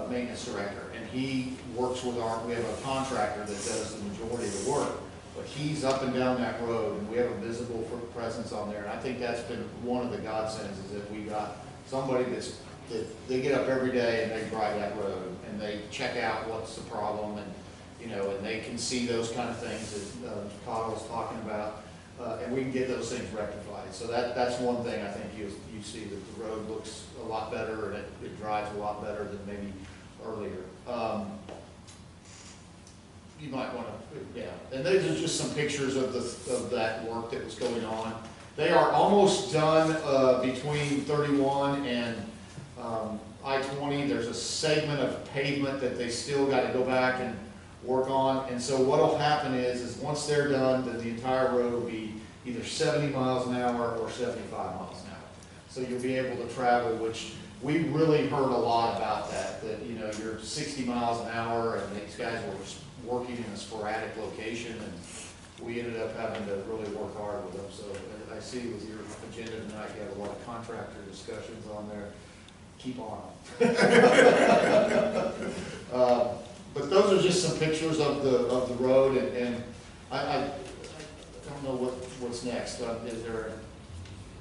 maintenance director. And he works with we have a contractor that does the majority of the work. But he's up and down that road, and we have a visible presence on there. And I think that's been one of the godsends, is that we got somebody that they get up every day and they drive that road, and they check out what's the problem, and and they can see those kind of things that Todd was talking about, and we can get those things rectified. So that's one thing I think you see, that the road looks a lot better, and it drives a lot better than maybe earlier. You might want to, yeah. And these are just some pictures of that work that was going on. They are almost done between 31 and I-20. There's a segment of pavement that they still got to go back and work on. And so what will happen is once they're done, then the entire road will be either 70 miles an hour or 75 miles an hour. So you'll be able to travel, which we really heard a lot about that you're 60 miles an hour, and these guys were working in a sporadic location, and we ended up having to really work hard with them. So I see with your agenda tonight, you have a lot of contractor discussions on there. Keep on. But those are just some pictures of the road, and I don't know what's next. Is there?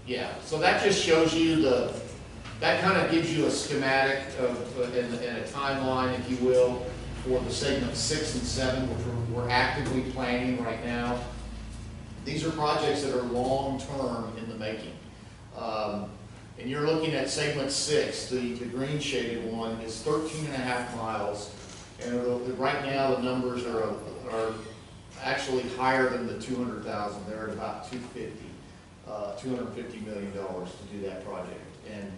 Yeah. So that just shows you that kind of gives you a schematic and a timeline, if you will, for the segment 6 and 7, which we're actively planning right now. These are projects that are long-term in the making. And you're looking at segment 6, the green shaded one, is 13.5 miles. And right now the numbers are actually higher than the 200,000. They're at about $250 million to do that project. And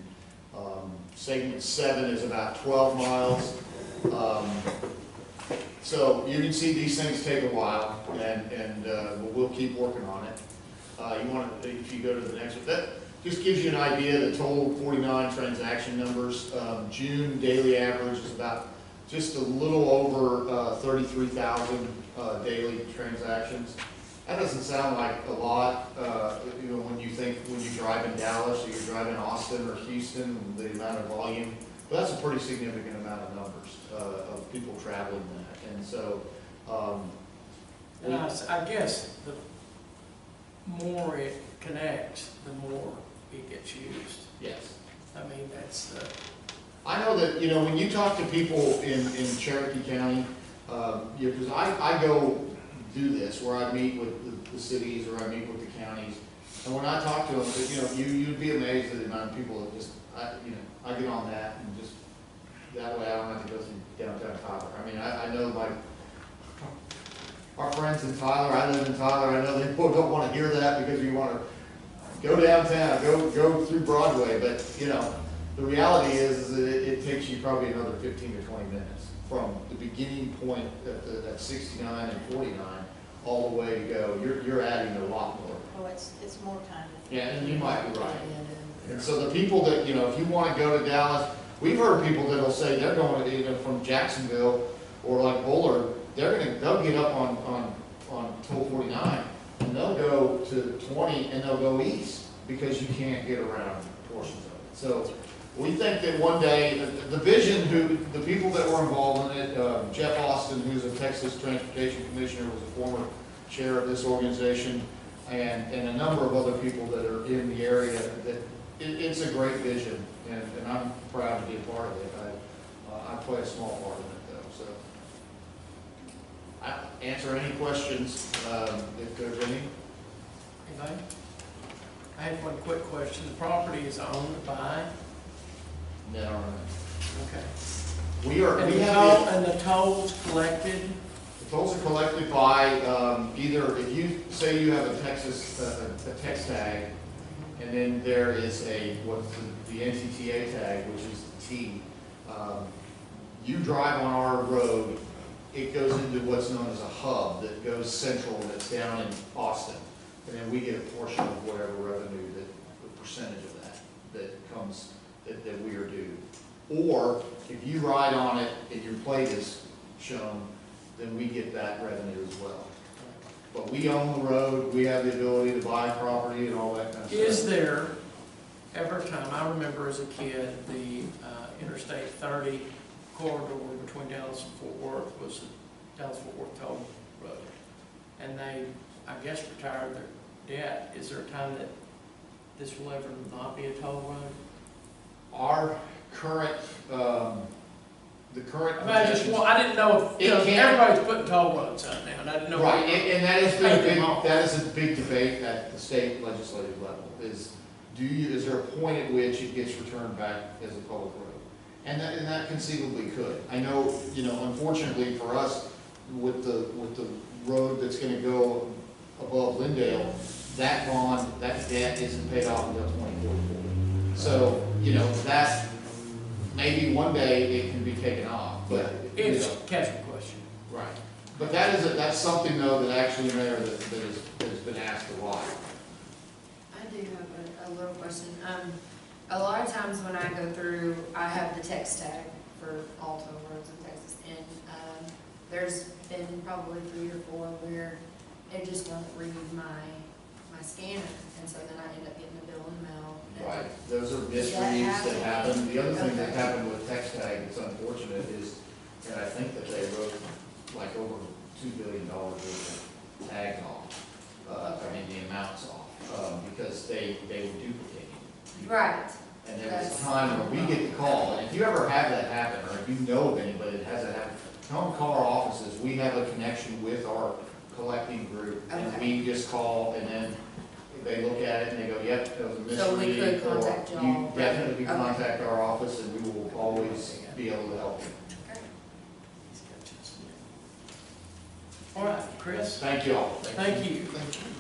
segment 7 is about 12 miles. So you can see these things take a while, and we'll keep working on it. You want to, if you go to the next one, that just gives you an idea of the total 49 transaction numbers. June daily average is about just a little over 33,000 daily transactions. That doesn't sound like a lot, you know, when you drive in Dallas, or you drive in Austin or Houston, the amount of volume. But that's a pretty significant amount of numbers of people traveling that. And so, And I guess the more it connects, the more it gets used. yes. I mean, that's the, I know that, you know, when you talk to people in Cherokee County, because I go do this, where I meet with the cities, or I meet with the counties, and when I talk to them, you know, you'd be amazed at the amount of people that just, I get on that, and just, that way I don't have to go through downtown Tyler. I mean, I know our friends in Tyler, I live in Tyler, I know they don't want to hear that, because you want to go downtown, go through Broadway, but, you know, the reality is that it takes you probably another 15 to 20 minutes from the beginning point at 69 and 49 all the way to go. You're adding a lot more. Oh, it's more time. Yeah, and you might be right. And so the people that, you know, if you want to go to Dallas, we've heard people that'll say they're going to, you know, from Jacksonville or like Bullard, they'll get up on toll 49 and they'll go to 20 and they'll go east because you can't get around portions of it. So we think that one day, the vision, the people that were involved in it, Jeff Austin, who's a Texas Transportation Commissioner, was a former chair of this organization, and a number of other people that are in the area, that it's a great vision, and I'm proud to be a part of it. I play a small part of it, though. So, I answer any questions if there's any. anybody? I have one quick question. The property is owned by? No. Okay. We And have the tolls collected? the tolls are collected by either, if you say you have a Texas a text tag, and then there is what's the NTTA tag, which is the T. You drive on our road, it goes into what's known as a hub that goes central, that's down in Austin, and then we get a portion of whatever revenue, the percentage of that comes, that we are due. Or if you ride on it and your plate is shown, then we get that revenue as well. But we own the road, we have the ability to buy property and all that kind of stuff. Is there ever a time, I remember as a kid, the Interstate 30 corridor between Dallas and Fort Worth was the Dallas-Fort Worth toll road. And they, I guess, retired their debt. Is there a time that this will ever not be a toll road? Our current, the current. I didn't know if, everybody's putting toll roads out now, and I didn't know. Right, and that is a big debate at the state legislative level, is there a point at which it gets returned back as a public road? And that conceivably could. I know, unfortunately for us, with the road that's gonna go above Lindale, that bond, that debt isn't paid off until 2044. So, that, maybe one day it can be taken off, but. It's a catch question. Right. But that's something though that actually, Mayor, that has been asked a lot. I do have a little question. A lot of times when I go through, I have the text tag for all toll roads in Texas, and there's been probably 3 or 4 where it just won't read my scanner, and so then I end up getting a bill in the mail. Right. Those are misreads that happen. The other thing that happened with text tag that's unfortunate is, and I think that they wrote like over $2 billion worth of tags off. I mean the amounts off, because they were duplicating. Right. And there was a time when we get the call, and if you ever have that happen, or if you know of anybody that has that happen, come call our offices. We have a connection with our collecting group, and we just call, and then they look at it and they go, yep, that was a misread. So we could contact y'all. You definitely contact our office, and we will always be able to help you. All right, Chris, Thank you all. thank you.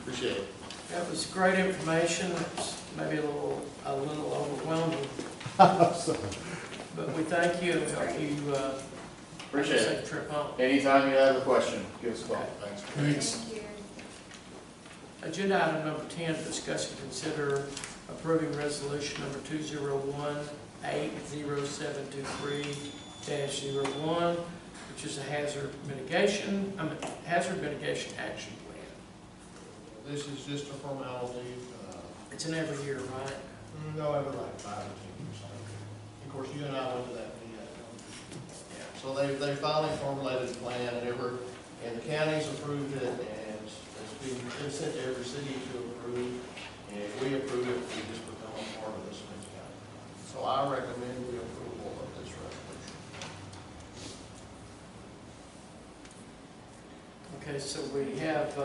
Appreciate it. That was great information. It's maybe a little overwhelming, but we thank you and hope you, Appreciate it. safe trip home. Anytime you have a question, give us a call. Okay. Thanks. Thank you. Agenda item number 10, discuss and consider approving resolution number 201-80723-01, which is a hazard mitigation action plan. This is just a formality, It's an every year, right? no, every like 5 or 10 years. Of course, you and I went to that meeting. So they finally formulated a plan and the county's approved it, and it's been sent to every city to approve. And if we approve it, we just become a part of this Smith County. So I recommend the approval of this resolution. Okay, so we have a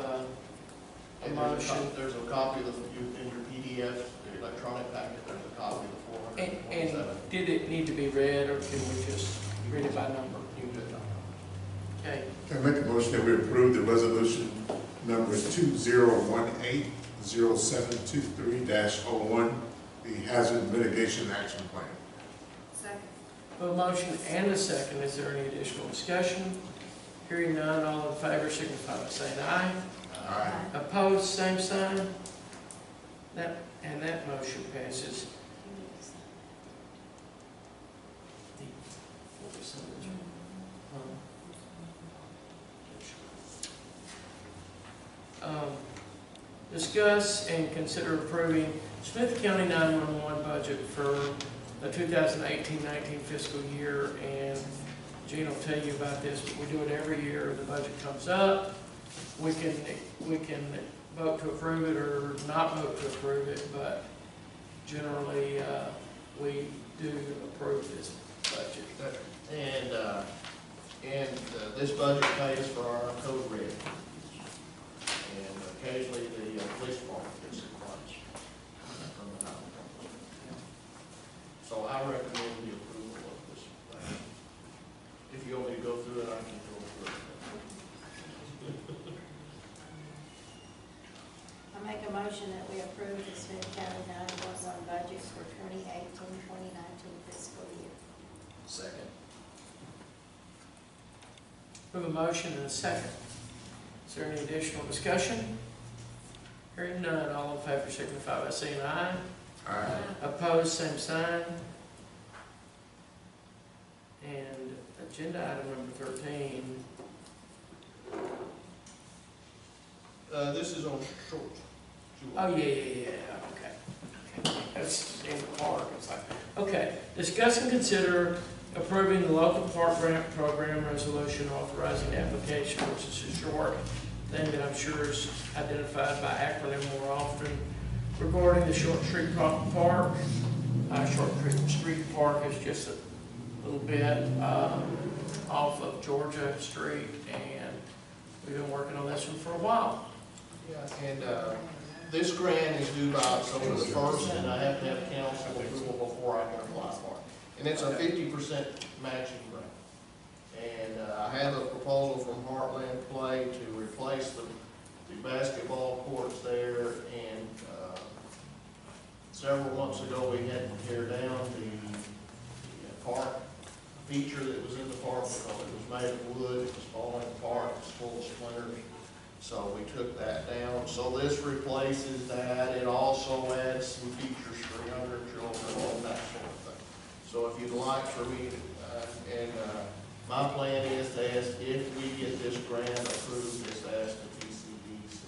And motion. there's a copy of in your PDF, the electronic packet, there's a copy of the And 427. did it need to be read, or can we just read it by number? You can do it now. Okay, I make a motion that we approve the resolution number 2018-0723-01, the hazard mitigation action plan. Second. a motion and a second. Is there any additional discussion? Hearing none, all in favor signify by saying aye. Aye. Opposed, same sign. That motion passes. Discuss and consider approving Smith County 911 budget for the 2018-19 fiscal year. And Gene will tell you about this, but we do it every year. The budget comes up. We can vote to approve it or not vote to approve it, but generally, we do approve this budget. And this budget pays for our code red. And occasionally the police department gets some funds from the highway. So I recommend the approval of this budget. If you want me to go through it, I can go through it. I make a motion that we approve the Smith County 911 budget for 2018-2019 fiscal year. Second. We have a motion and a second. Is there any additional discussion? Hearing none, all in favor signify by saying aye. Aye. Opposed, same sign. And agenda item number 13. This is on short. Oh, yeah, okay. That's in the park, it's like, okay. Discuss and consider approving the local park grant program resolution authorizing the application, which is a short thing that I'm sure is identified by acronym more often, regarding the Short Street Park. Short Street Park is just a little bit off of Georgia Street, and we've been working on this one for a while. Yeah, and this grant is due by October the 1st, and I have to have council approval before I can apply for it. And it's a 50% matching grant. And I have a proposal from Heartland Play to replace the basketball courts there. And several months ago, we had to tear down the park feature that was in the park because it was made of wood, it was falling apart, it was full of splinters. So we took that down. So this replaces that. It also adds some features for younger children and that sort of thing. So if you'd like for me, my plan is to ask, if we get this grant approved, is to ask the TCDC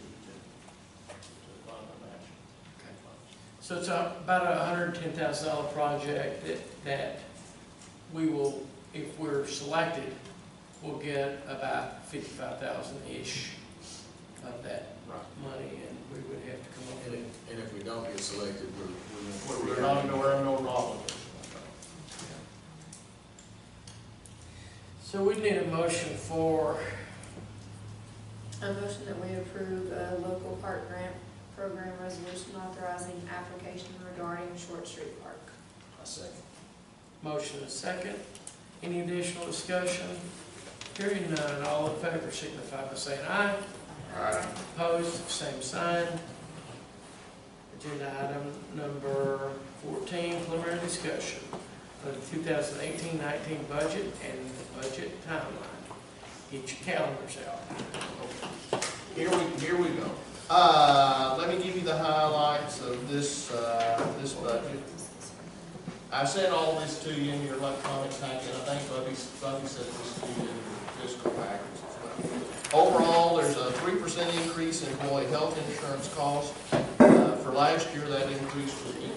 to fund the matching. So it's about a $110,000 project that we will, if we're selected, we'll get about 55,000-ish of that money, and we would have to come up with it. And if we don't get selected, We're not nowhere, no problem. So we need a motion for, A motion that we approve a local park grant program resolution authorizing application regarding Short Street Park. I second. motion and second. Any additional discussion? Hearing none, all in favor signify by saying aye. Aye. Opposed, same sign. Agenda item number 14, preliminary discussion of the 2018-19 budget and the budget timeline. Get your calendars out. Here we go. Let me give you the highlights of this, this budget. I sent all this to you in your electronic packet. I think Bubby sent this to you in your fiscal package as well. Overall, there's a 3% increase in employee health insurance costs. For last year, that increase was 15%.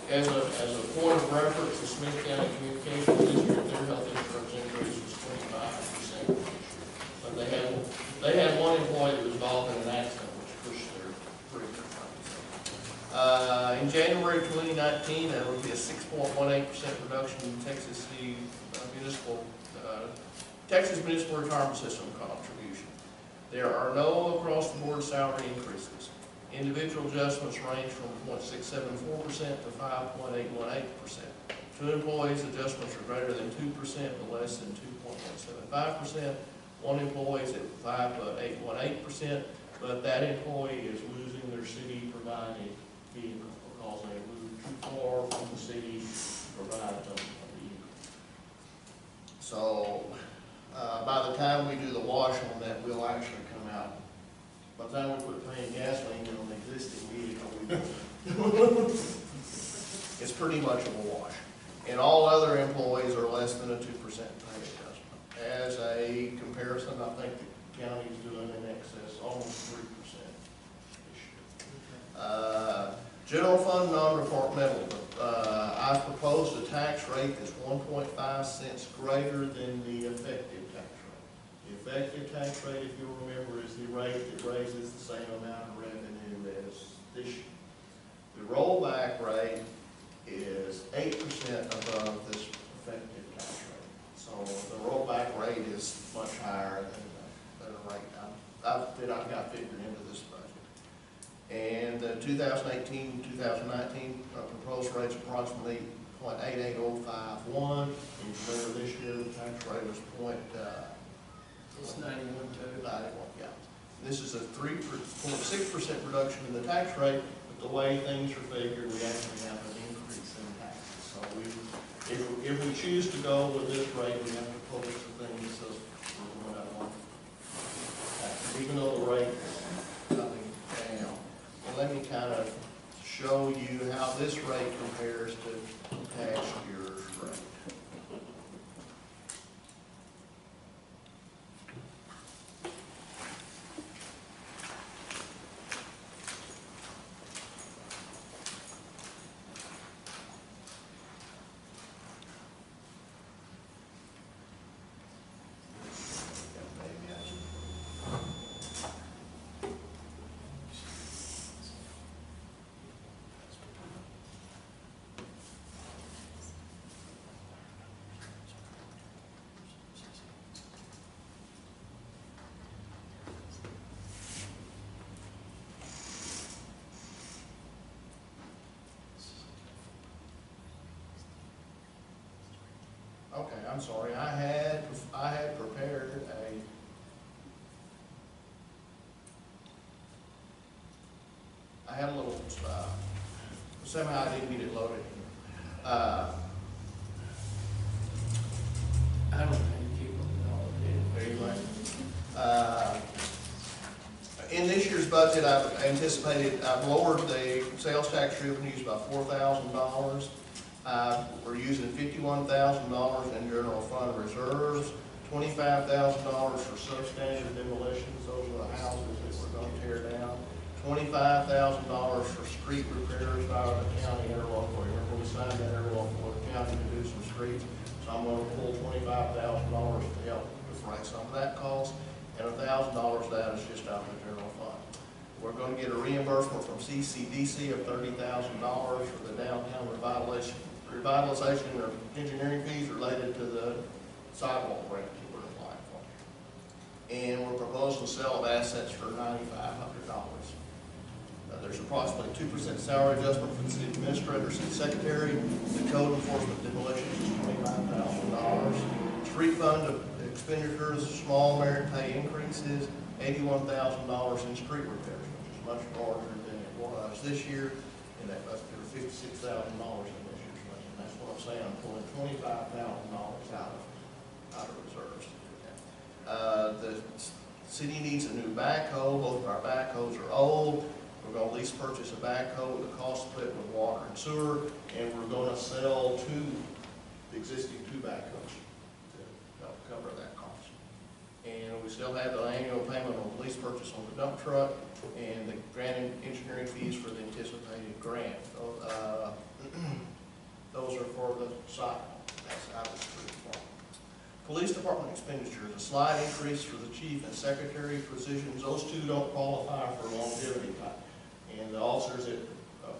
As a point of reference, the Smith County Communications District, their health insurance increase was 25%. But they had one employee that was involved in an accident, which pushed their premium up. In January 2019, there will be a 6.18% reduction in Texas Municipal Retirement System contribution. There are no across-the-board salary increases. Individual adjustments range from 0.674% to 5.818%. Two employees' adjustments are greater than 2% but less than 2.175%. One employee is at 5.818%, but that employee is losing their city-provided vehicle because they moved too far from the city to provide them a vehicle. So, by the time we do the wash on that, we'll actually come out. By the time we quit paying gasoline on the existing vehicle, it's pretty much of a wash. And all other employees are less than a 2% pay adjustment. As a comparison, I think the county is doing in excess, almost 3% this year. General fund non-departmental, I proposed a tax rate that's 1.5 cents greater than the effective tax rate. The effective tax rate, if you'll remember, is the rate that raises the same amount of revenue as this year. The rollback rate is 8% above this effective tax rate. So the rollback rate is much higher than the rate that I've got figured into this budget. And the 2018-2019 proposed rate's approximately 0.88051. And remember this year the tax rate was It's 91.2. 91, yeah. This is a 3.6% reduction in the tax rate, but the way things are figured, we actually have an increase in taxes. So if we choose to go with this rate, we have to publish the things so we're going up on taxes, even though the rate is coming down. And let me kind of show you how this rate compares to last year's rate. Okay, I'm sorry. I had prepared I had a little, somehow I didn't get it loaded. I don't think you keep it all. Anyway, in this year's budget, I've lowered the sales tax revenues by $4,000. We're using $51,000 in general fund reserves, $25,000 for substandard demolitions. Those are the houses that we're going to tear down. $25,000 for street repairs by the county interlocal. Remember, we signed that interlocal with the county to do some streets. So I'm going to pull $25,000 to help defray some of that cost, and $1,000 of that is just out of the general fund. We're going to get a reimbursement from CCDC of $30,000 for the downtown revitalization or engineering fees related to the sidewalk grant that we're applying for. And we're proposing the sale of assets for $9,500. There's approximately 2% salary adjustment for the city administrator, city secretary. The code enforcement demolition is $25,000. fund of expenditures, small merit pay increases, $81,000 in street repairs, which is much larger than it was this year, and that must be $56,000 in this year's budget. And that's what I'm saying, I'm pulling $25,000 out of reserves to do that. The city needs a new backhoe. Both of our backhoes are old. We're gonna lease purchase a backhoe with a cost split with water and sewer, and we're gonna sell the existing two backhoes to help cover that cost. And we still have the annual payment on the lease purchase on the dump truck and the grant engineering fees for the anticipated grant. Those are for the site. That's out of the street department. Police department expenditures, a slight increase for the chief and secretary positions. Those two don't qualify for longevity pay. And the officers that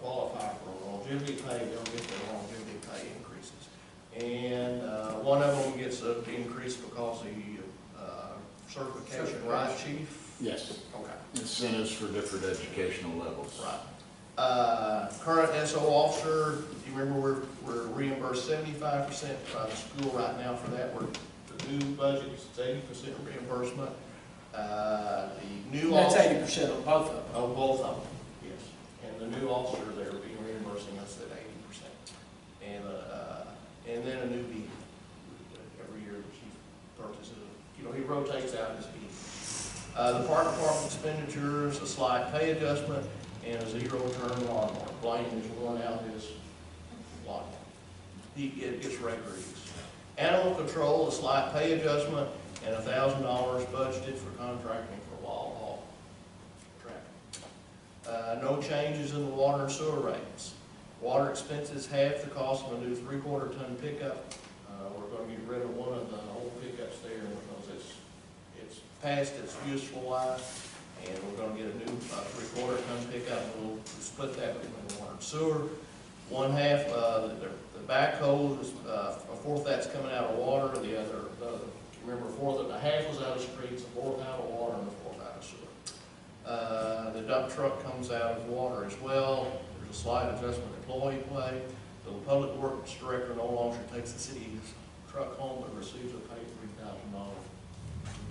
qualify for longevity pay, they'll get their longevity pay increases. And one of them gets an increase because the certification, right, chief? Yes. Okay. Incentives for different educational levels. Right. Current SO officer, you remember we're reimbursed 75% by the school right now for that. The new budget is 80% reimbursement. The new That's officer. 80% on both of them. Oh, both of them, yes. And the new officer, they're being reimbursing us at 80%. And then a new vehicle. Every year the chief purchases, he rotates out his vehicle. The park department expenditures, a slight pay adjustment, and a zero-turn lawnmower. Blaine has worn out his lawnmower. It gets regular use. Animal control, a slight pay adjustment, and $1,000 budgeted for contracting for wild hog traffic. No changes in the water and sewer rates. Water expenses half the cost of a new 3/4 ton pickup. We're going to get rid of one of the old pickups there because it's past its useful life, and we're going to get a new 3/4 ton pickup. We'll split that between water and sewer. One half, the backhoe, a fourth that's coming out of water. Remember, a half was out of streets, a fourth out of water, and a fourth out of sewer. The dump truck comes out of water as well. There's a slight adjustment in employee pay. The public works director no longer takes the city's truck home, but receives a pay $3,000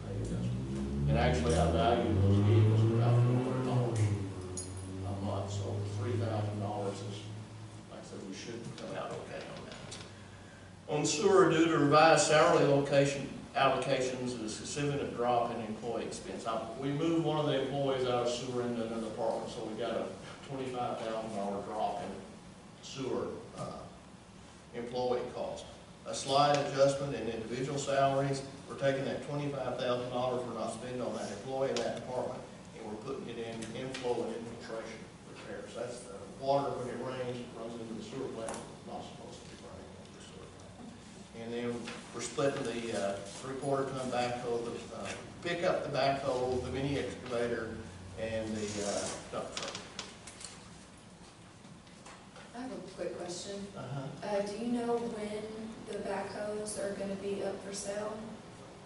pay adjustment. And actually, I value those vehicles at about $400 a month, so $3,000 is, like I said, we should come out okay on that. On sewer, due to revised salary allocations, there's a significant drop in employee expense. We moved one of the employees out of sewer into another department, so we got a $25,000 drop in sewer employee cost. A slight adjustment in individual salaries. We're taking that $25,000 we're not spending on that employee in that department, and we're putting it in inflow and infiltration repairs. That's the water when it rains, it runs into the sewer plant. It's not supposed to be running into the sewer plant. And then we're splitting the 3/4 ton backhoe, pick up the backhoe, the mini excavator, and the dump truck. I have a quick question. Do you know when the backhoes are gonna be up for sale?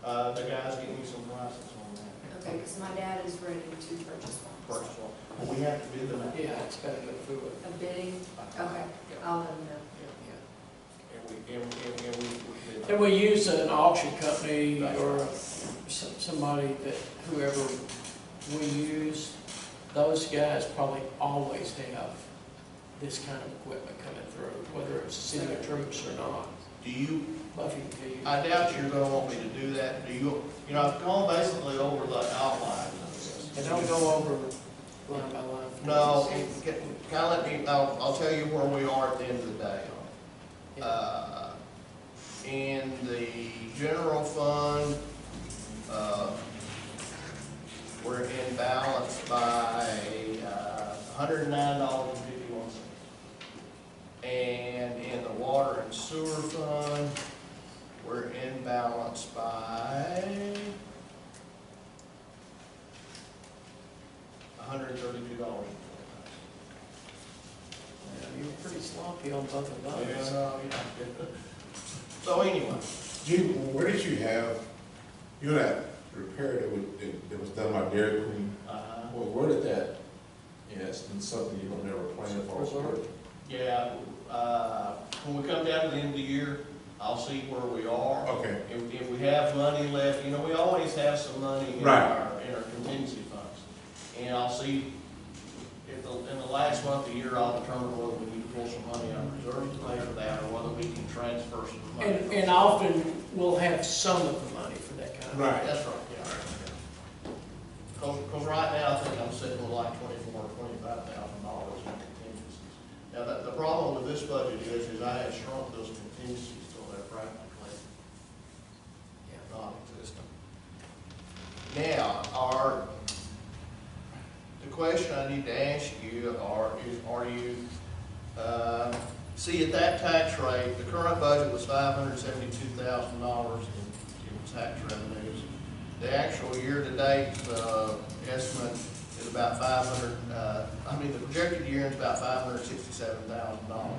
The guys give me some prices on that. Okay, because my dad is ready to purchase one. Purchase one. Well, we have to bid them out. Yeah, it's got to go through it. A bidding? Okay, I'll let him know. And we use an auction company or somebody whoever we use, those guys probably always have this kind of equipment coming through, whether it's city of troops or not. Do you, Buffy, do you? I doubt you're gonna want me to do that. Do you, I've gone basically over the outline. And don't go over line by line. No, kind of let me, I'll tell you where we are at the end of the day. In the general fund, we're in balance by $109.51. And in the water and sewer fund, we're in balance by $132. You were pretty sloppy on both of those. Yeah, no, yeah. So anyway, Gene, where did you have that repair that was done by Dairy Queen? Well, where did that, it's been something you don't never plan for. yeah, when we come down to the end of the year, I'll see where we are. Okay. If we have money left, you know, we always have some money in Right. our contingency funds. And I'll see, if in the last month of the year, I'll determine whether we need to pull some money out of reserve to pay for that, or whether we can transfer some money. And often we'll have some of the money for that kind of. Right. That's right, yeah. Because right now, I think I'm sitting with like $24,000 or $25,000 in contingencies. Now, the problem with this budget is I have shrunk those contingencies till they're practically non-existent. Now, the question I need to ask you are you, see, at that tax rate, the current budget was $572,000 in tax revenues. The actual year-to-date estimate is about the projected year is about $567,000.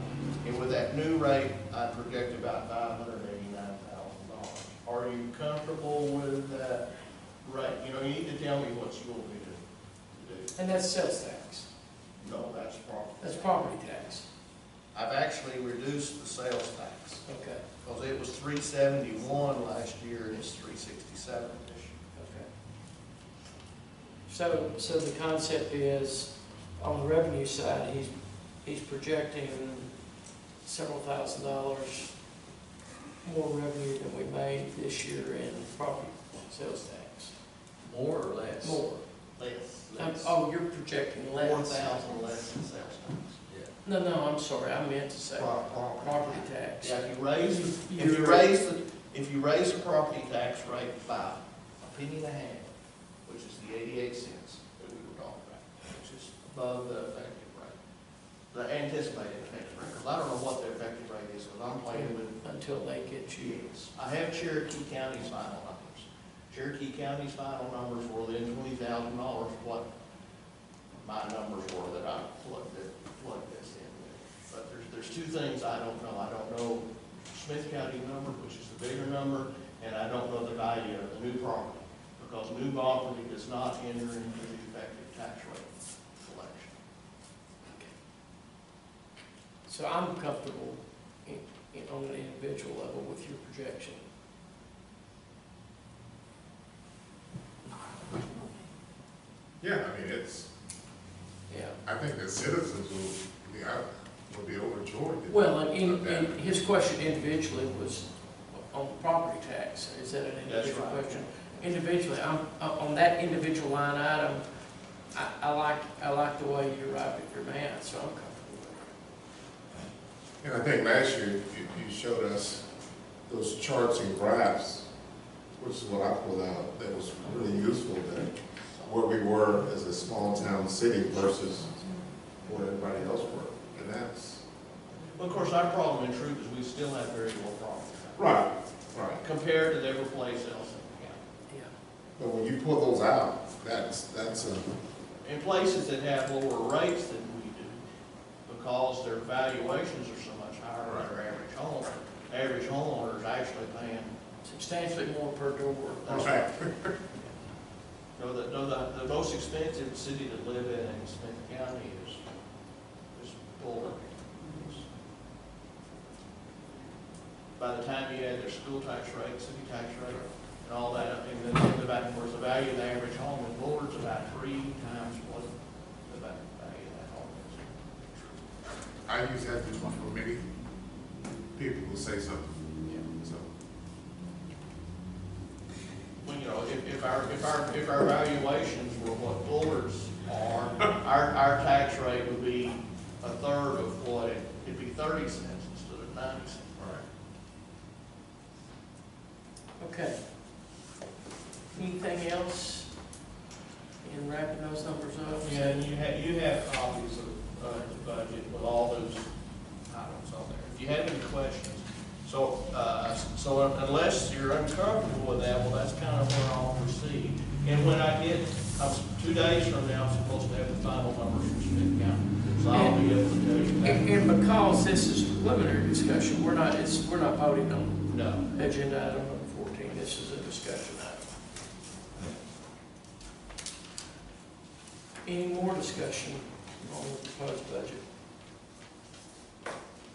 And with that new rate, I project about $589,000. Are you comfortable with that rate? You know, you need to tell me what you want me to do. And that's sales tax. No, that's property. That's property tax. I've actually reduced the sales tax, Okay. because it was $371 last year, and it's $367 this year. Okay. So the concept is, on the revenue side, he's projecting several $1,000s more revenue than we made this year in property sales tax. More or less? More. Less. Oh, you're projecting less. 4,000 less in sales tax. No, I'm sorry, I meant to say property tax. Yeah, if you raise the property tax rate by $0.015, which is the 88 cents that we were talking about, which is above the effective rate, the anticipated effective rate, because I don't know what the effective rate is, because I'm playing with. Until they get you. Yes. I have Cherokee County's final numbers. Cherokee County's final numbers were within $20,000 what my numbers were that I plugged this in with. But there's two things I don't know. I don't know Smith County number, which is the bigger number, and I don't know the value of the new property, because new property does not enter into the effective tax rate selection. So I'm comfortable on an individual level with your projection. Yeah, I mean, Yeah. I think the citizens will be overjoyed. Well, and his question individually was on property tax. Is that an individual That's right. question? Individually, on that individual line item, I like the way you arrived at your math, so I'm comfortable with it. And I think last year, you showed us those charts and graphs, which is what I pulled out, that was really useful, that where we were as a small town city versus where everybody else were. And that's. Well, of course, our problem in Troup is we still have very low property tax. Right. Compared to every place else in the county. Yeah. But when you pull those out, that's a. In places that have lower rates than we do, because their valuations are so much higher than their average homeowner. Average homeowner is actually paying, Substantially more per door. Right. the most expensive city to live in Smith County is Bullard. By the time you add their school tax rate, city tax rate, and all that, and then the back, of course, the value of the average home in Bullard's about 3 times what the value of that home is. I use that for many people who say something. So. Well, you know, if our valuations were what Bullard's are, our tax rate would be a third of what it'd be 30 cents instead of 90 cents. Okay. Anything else in wrapping those numbers up? Yeah, and you have copies of the budget with all those items on there. If you have any questions, so unless you're uncomfortable with that, well, that's kind of where I'll proceed. And when I get, 2 days from now, I'm supposed to have the final numbers from Smith County, so I'll be able to tell you that. And because this is preliminary discussion, we're not voting on No. agenda item number 14. This is a discussion item. Any more discussion on the proposed budget?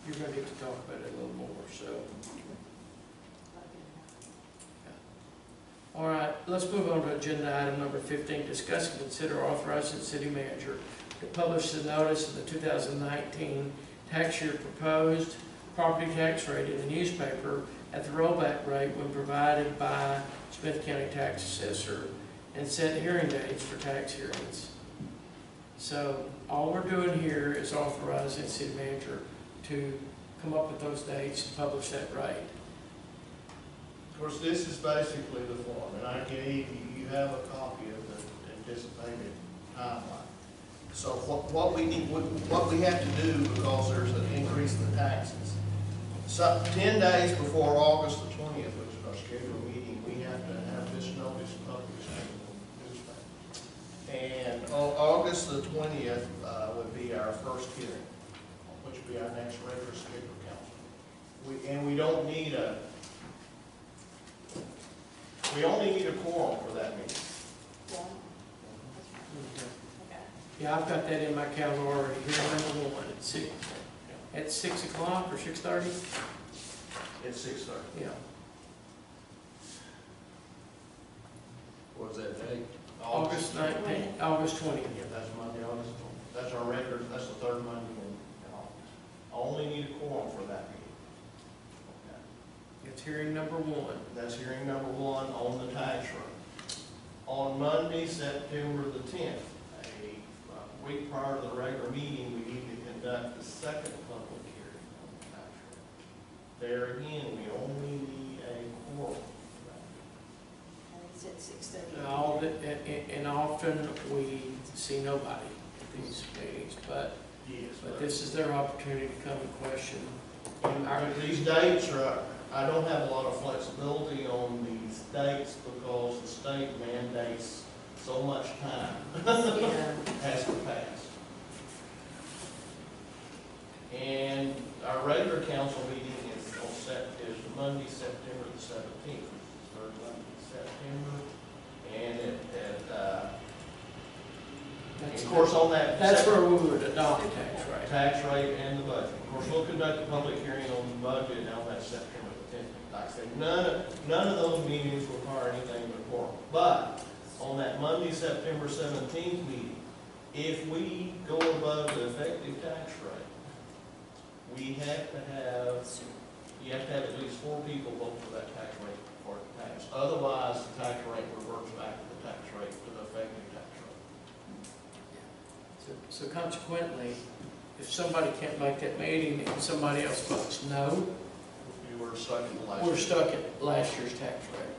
You're going to get to talk about it a little more, so. All right, let's move on to agenda item number 15, discuss and consider authorizing the city manager to publish the notice of the 2019 tax year proposed property tax rate in the newspaper at the rollback rate when provided by Smith County Tax Assessor, and set hearing dates for tax hearings. So all we're doing here is authorizing the city manager to come up with those dates and publish that rate. Of course, this is basically the form, and I gave you, you have a copy of the anticipated timeline. So what we need, what we have to do, because there's an increase in the taxes, so 10 days before August the 20th, which is our scheduled meeting, we have to have this notice published in the newspaper. And on August the 20th would be our first hearing, which would be our next regular scheduled council. And we don't need a, we only need a quorum for that meeting. Yeah, I've got that in my calendar already, here, number 1, at 6 o'clock or 6:30? It's 6:30. Yeah. What was that date? August 19th, August 20th. Yeah, that's Monday, August 20th. That's our record, that's the third Monday in August. I only need a quorum for that meeting. Okay. It's hearing number 1. That's hearing number 1 on the tax rate. On Monday, September the 10th, a week prior to the regular meeting, we need to conduct the second public hearing on the tax rate. There again, we only need a quorum for that. And it's at 6:30. And often we see nobody at these meetings, but Yes. this is their opportunity to come and question. These dates are, I don't have a lot of flexibility on these dates because the state mandates so much time has to pass. And our regular council meeting is Monday, September the 17th, third Monday in September. And That's of course on that. That's where we would adopt the tax rate. Tax rate and the budget. Of course, we'll conduct a public hearing on the budget on that September the 10th. Like I said, none of those meetings require anything but a quorum. But on that Monday, September 17th meeting, if we go above the effective tax rate, you have to have at least 4 people vote for that tax rate before it passes. Otherwise, the tax rate reverts back to the tax rate, to the effective tax rate. So consequently, if somebody can't make that meeting and somebody else votes no, We were stuck in the last. we're stuck at last year's tax rate.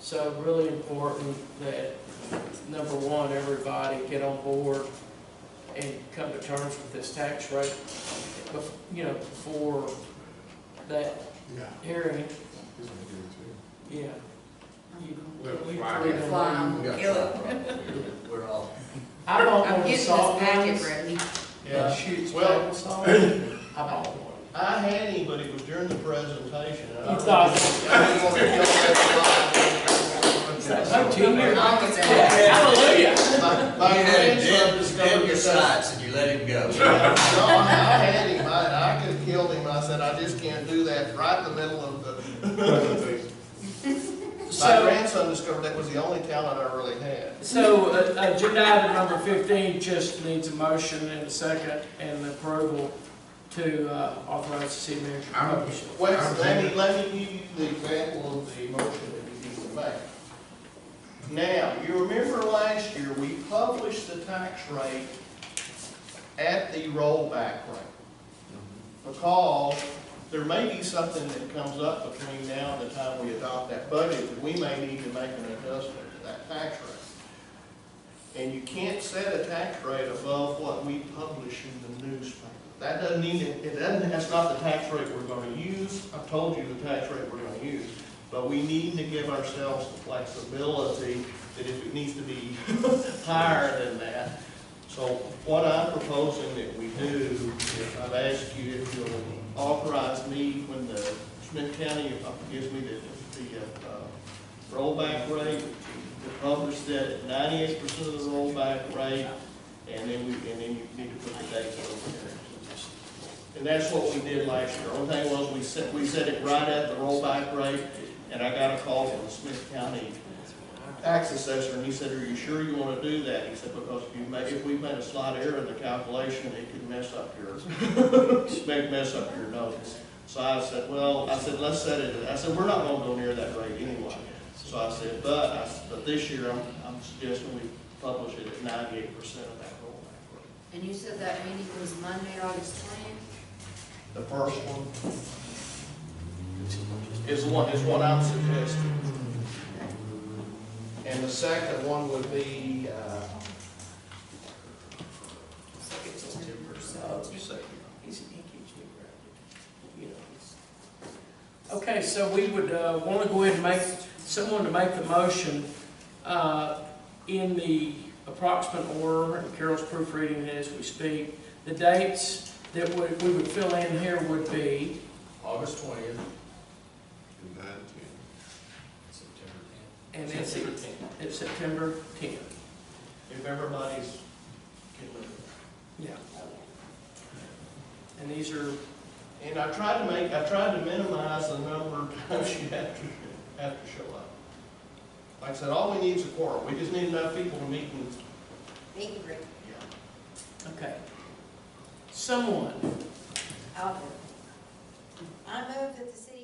So really important that, number 1, everybody get on board and come to terms with this tax rate, before that hearing. Yeah. We're all. I bought I'm one of the getting salt this packet guns. ready. Yeah. Shoots Well- table salt. I bought one. I had him, but it was during the presentation. And You thought- I didn't want to kill Like 2 years. Almost at- Hallelujah. my grandson discovered your that. sights and you let him go. No, I had him, I could have killed him, I said, I just can't do that right in the middle of the. My So, grandson discovered that was the only talent I really had. so agenda item number 15 just needs a motion and a second and approval to authorize the city manager to publish it. Wait, let me give you the example of the motion that we need to make. Now, you remember last year, we published the tax rate at the rollback rate. Because there may be something that comes up between now and the time we adopt that budget, that we may need to make an adjustment to that tax rate. And you can't set a tax rate above what we publish in the newspaper. That doesn't mean, that's not the tax rate we're gonna use. I've told you the tax rate we're gonna use. But we need to give ourselves the flexibility that if it needs to be higher than that. So what I'm proposing that we do is I've asked you if you'll authorize me when the Smith County gives me the rollback rate, to publish that at 98% of the rollback rate, and then you need to put the dates over there. And that's what we did last year. Only thing was we set it right at the rollback rate, and I got a call from the Smith County tax assessor, and he said, are you sure you want to do that? He said, because if we made a slight error in the calculation, it could mess up your notice. So I said, well, let's set it, I said, we're not gonna go near that rate anyway. So I said, but this year, I'm suggesting we publish it at 98% of that rollback rate. And you said that meeting was Monday, August 20th? The first one is what I'm suggesting. And the second one would be, Okay, so we would want to go ahead and make, someone to make the motion in the approximate order, and Carol's proofreading it as we speak. The dates that we would fill in here would be August 20th. and it's September 10th. If everybody's can live with it. Yeah. And these are, And I tried to minimize the number of times you have to show up. Like I said, all we need is a quorum. We just need enough people to meet and, Meet and greet. yeah. okay. Someone I'll do it. I move that the city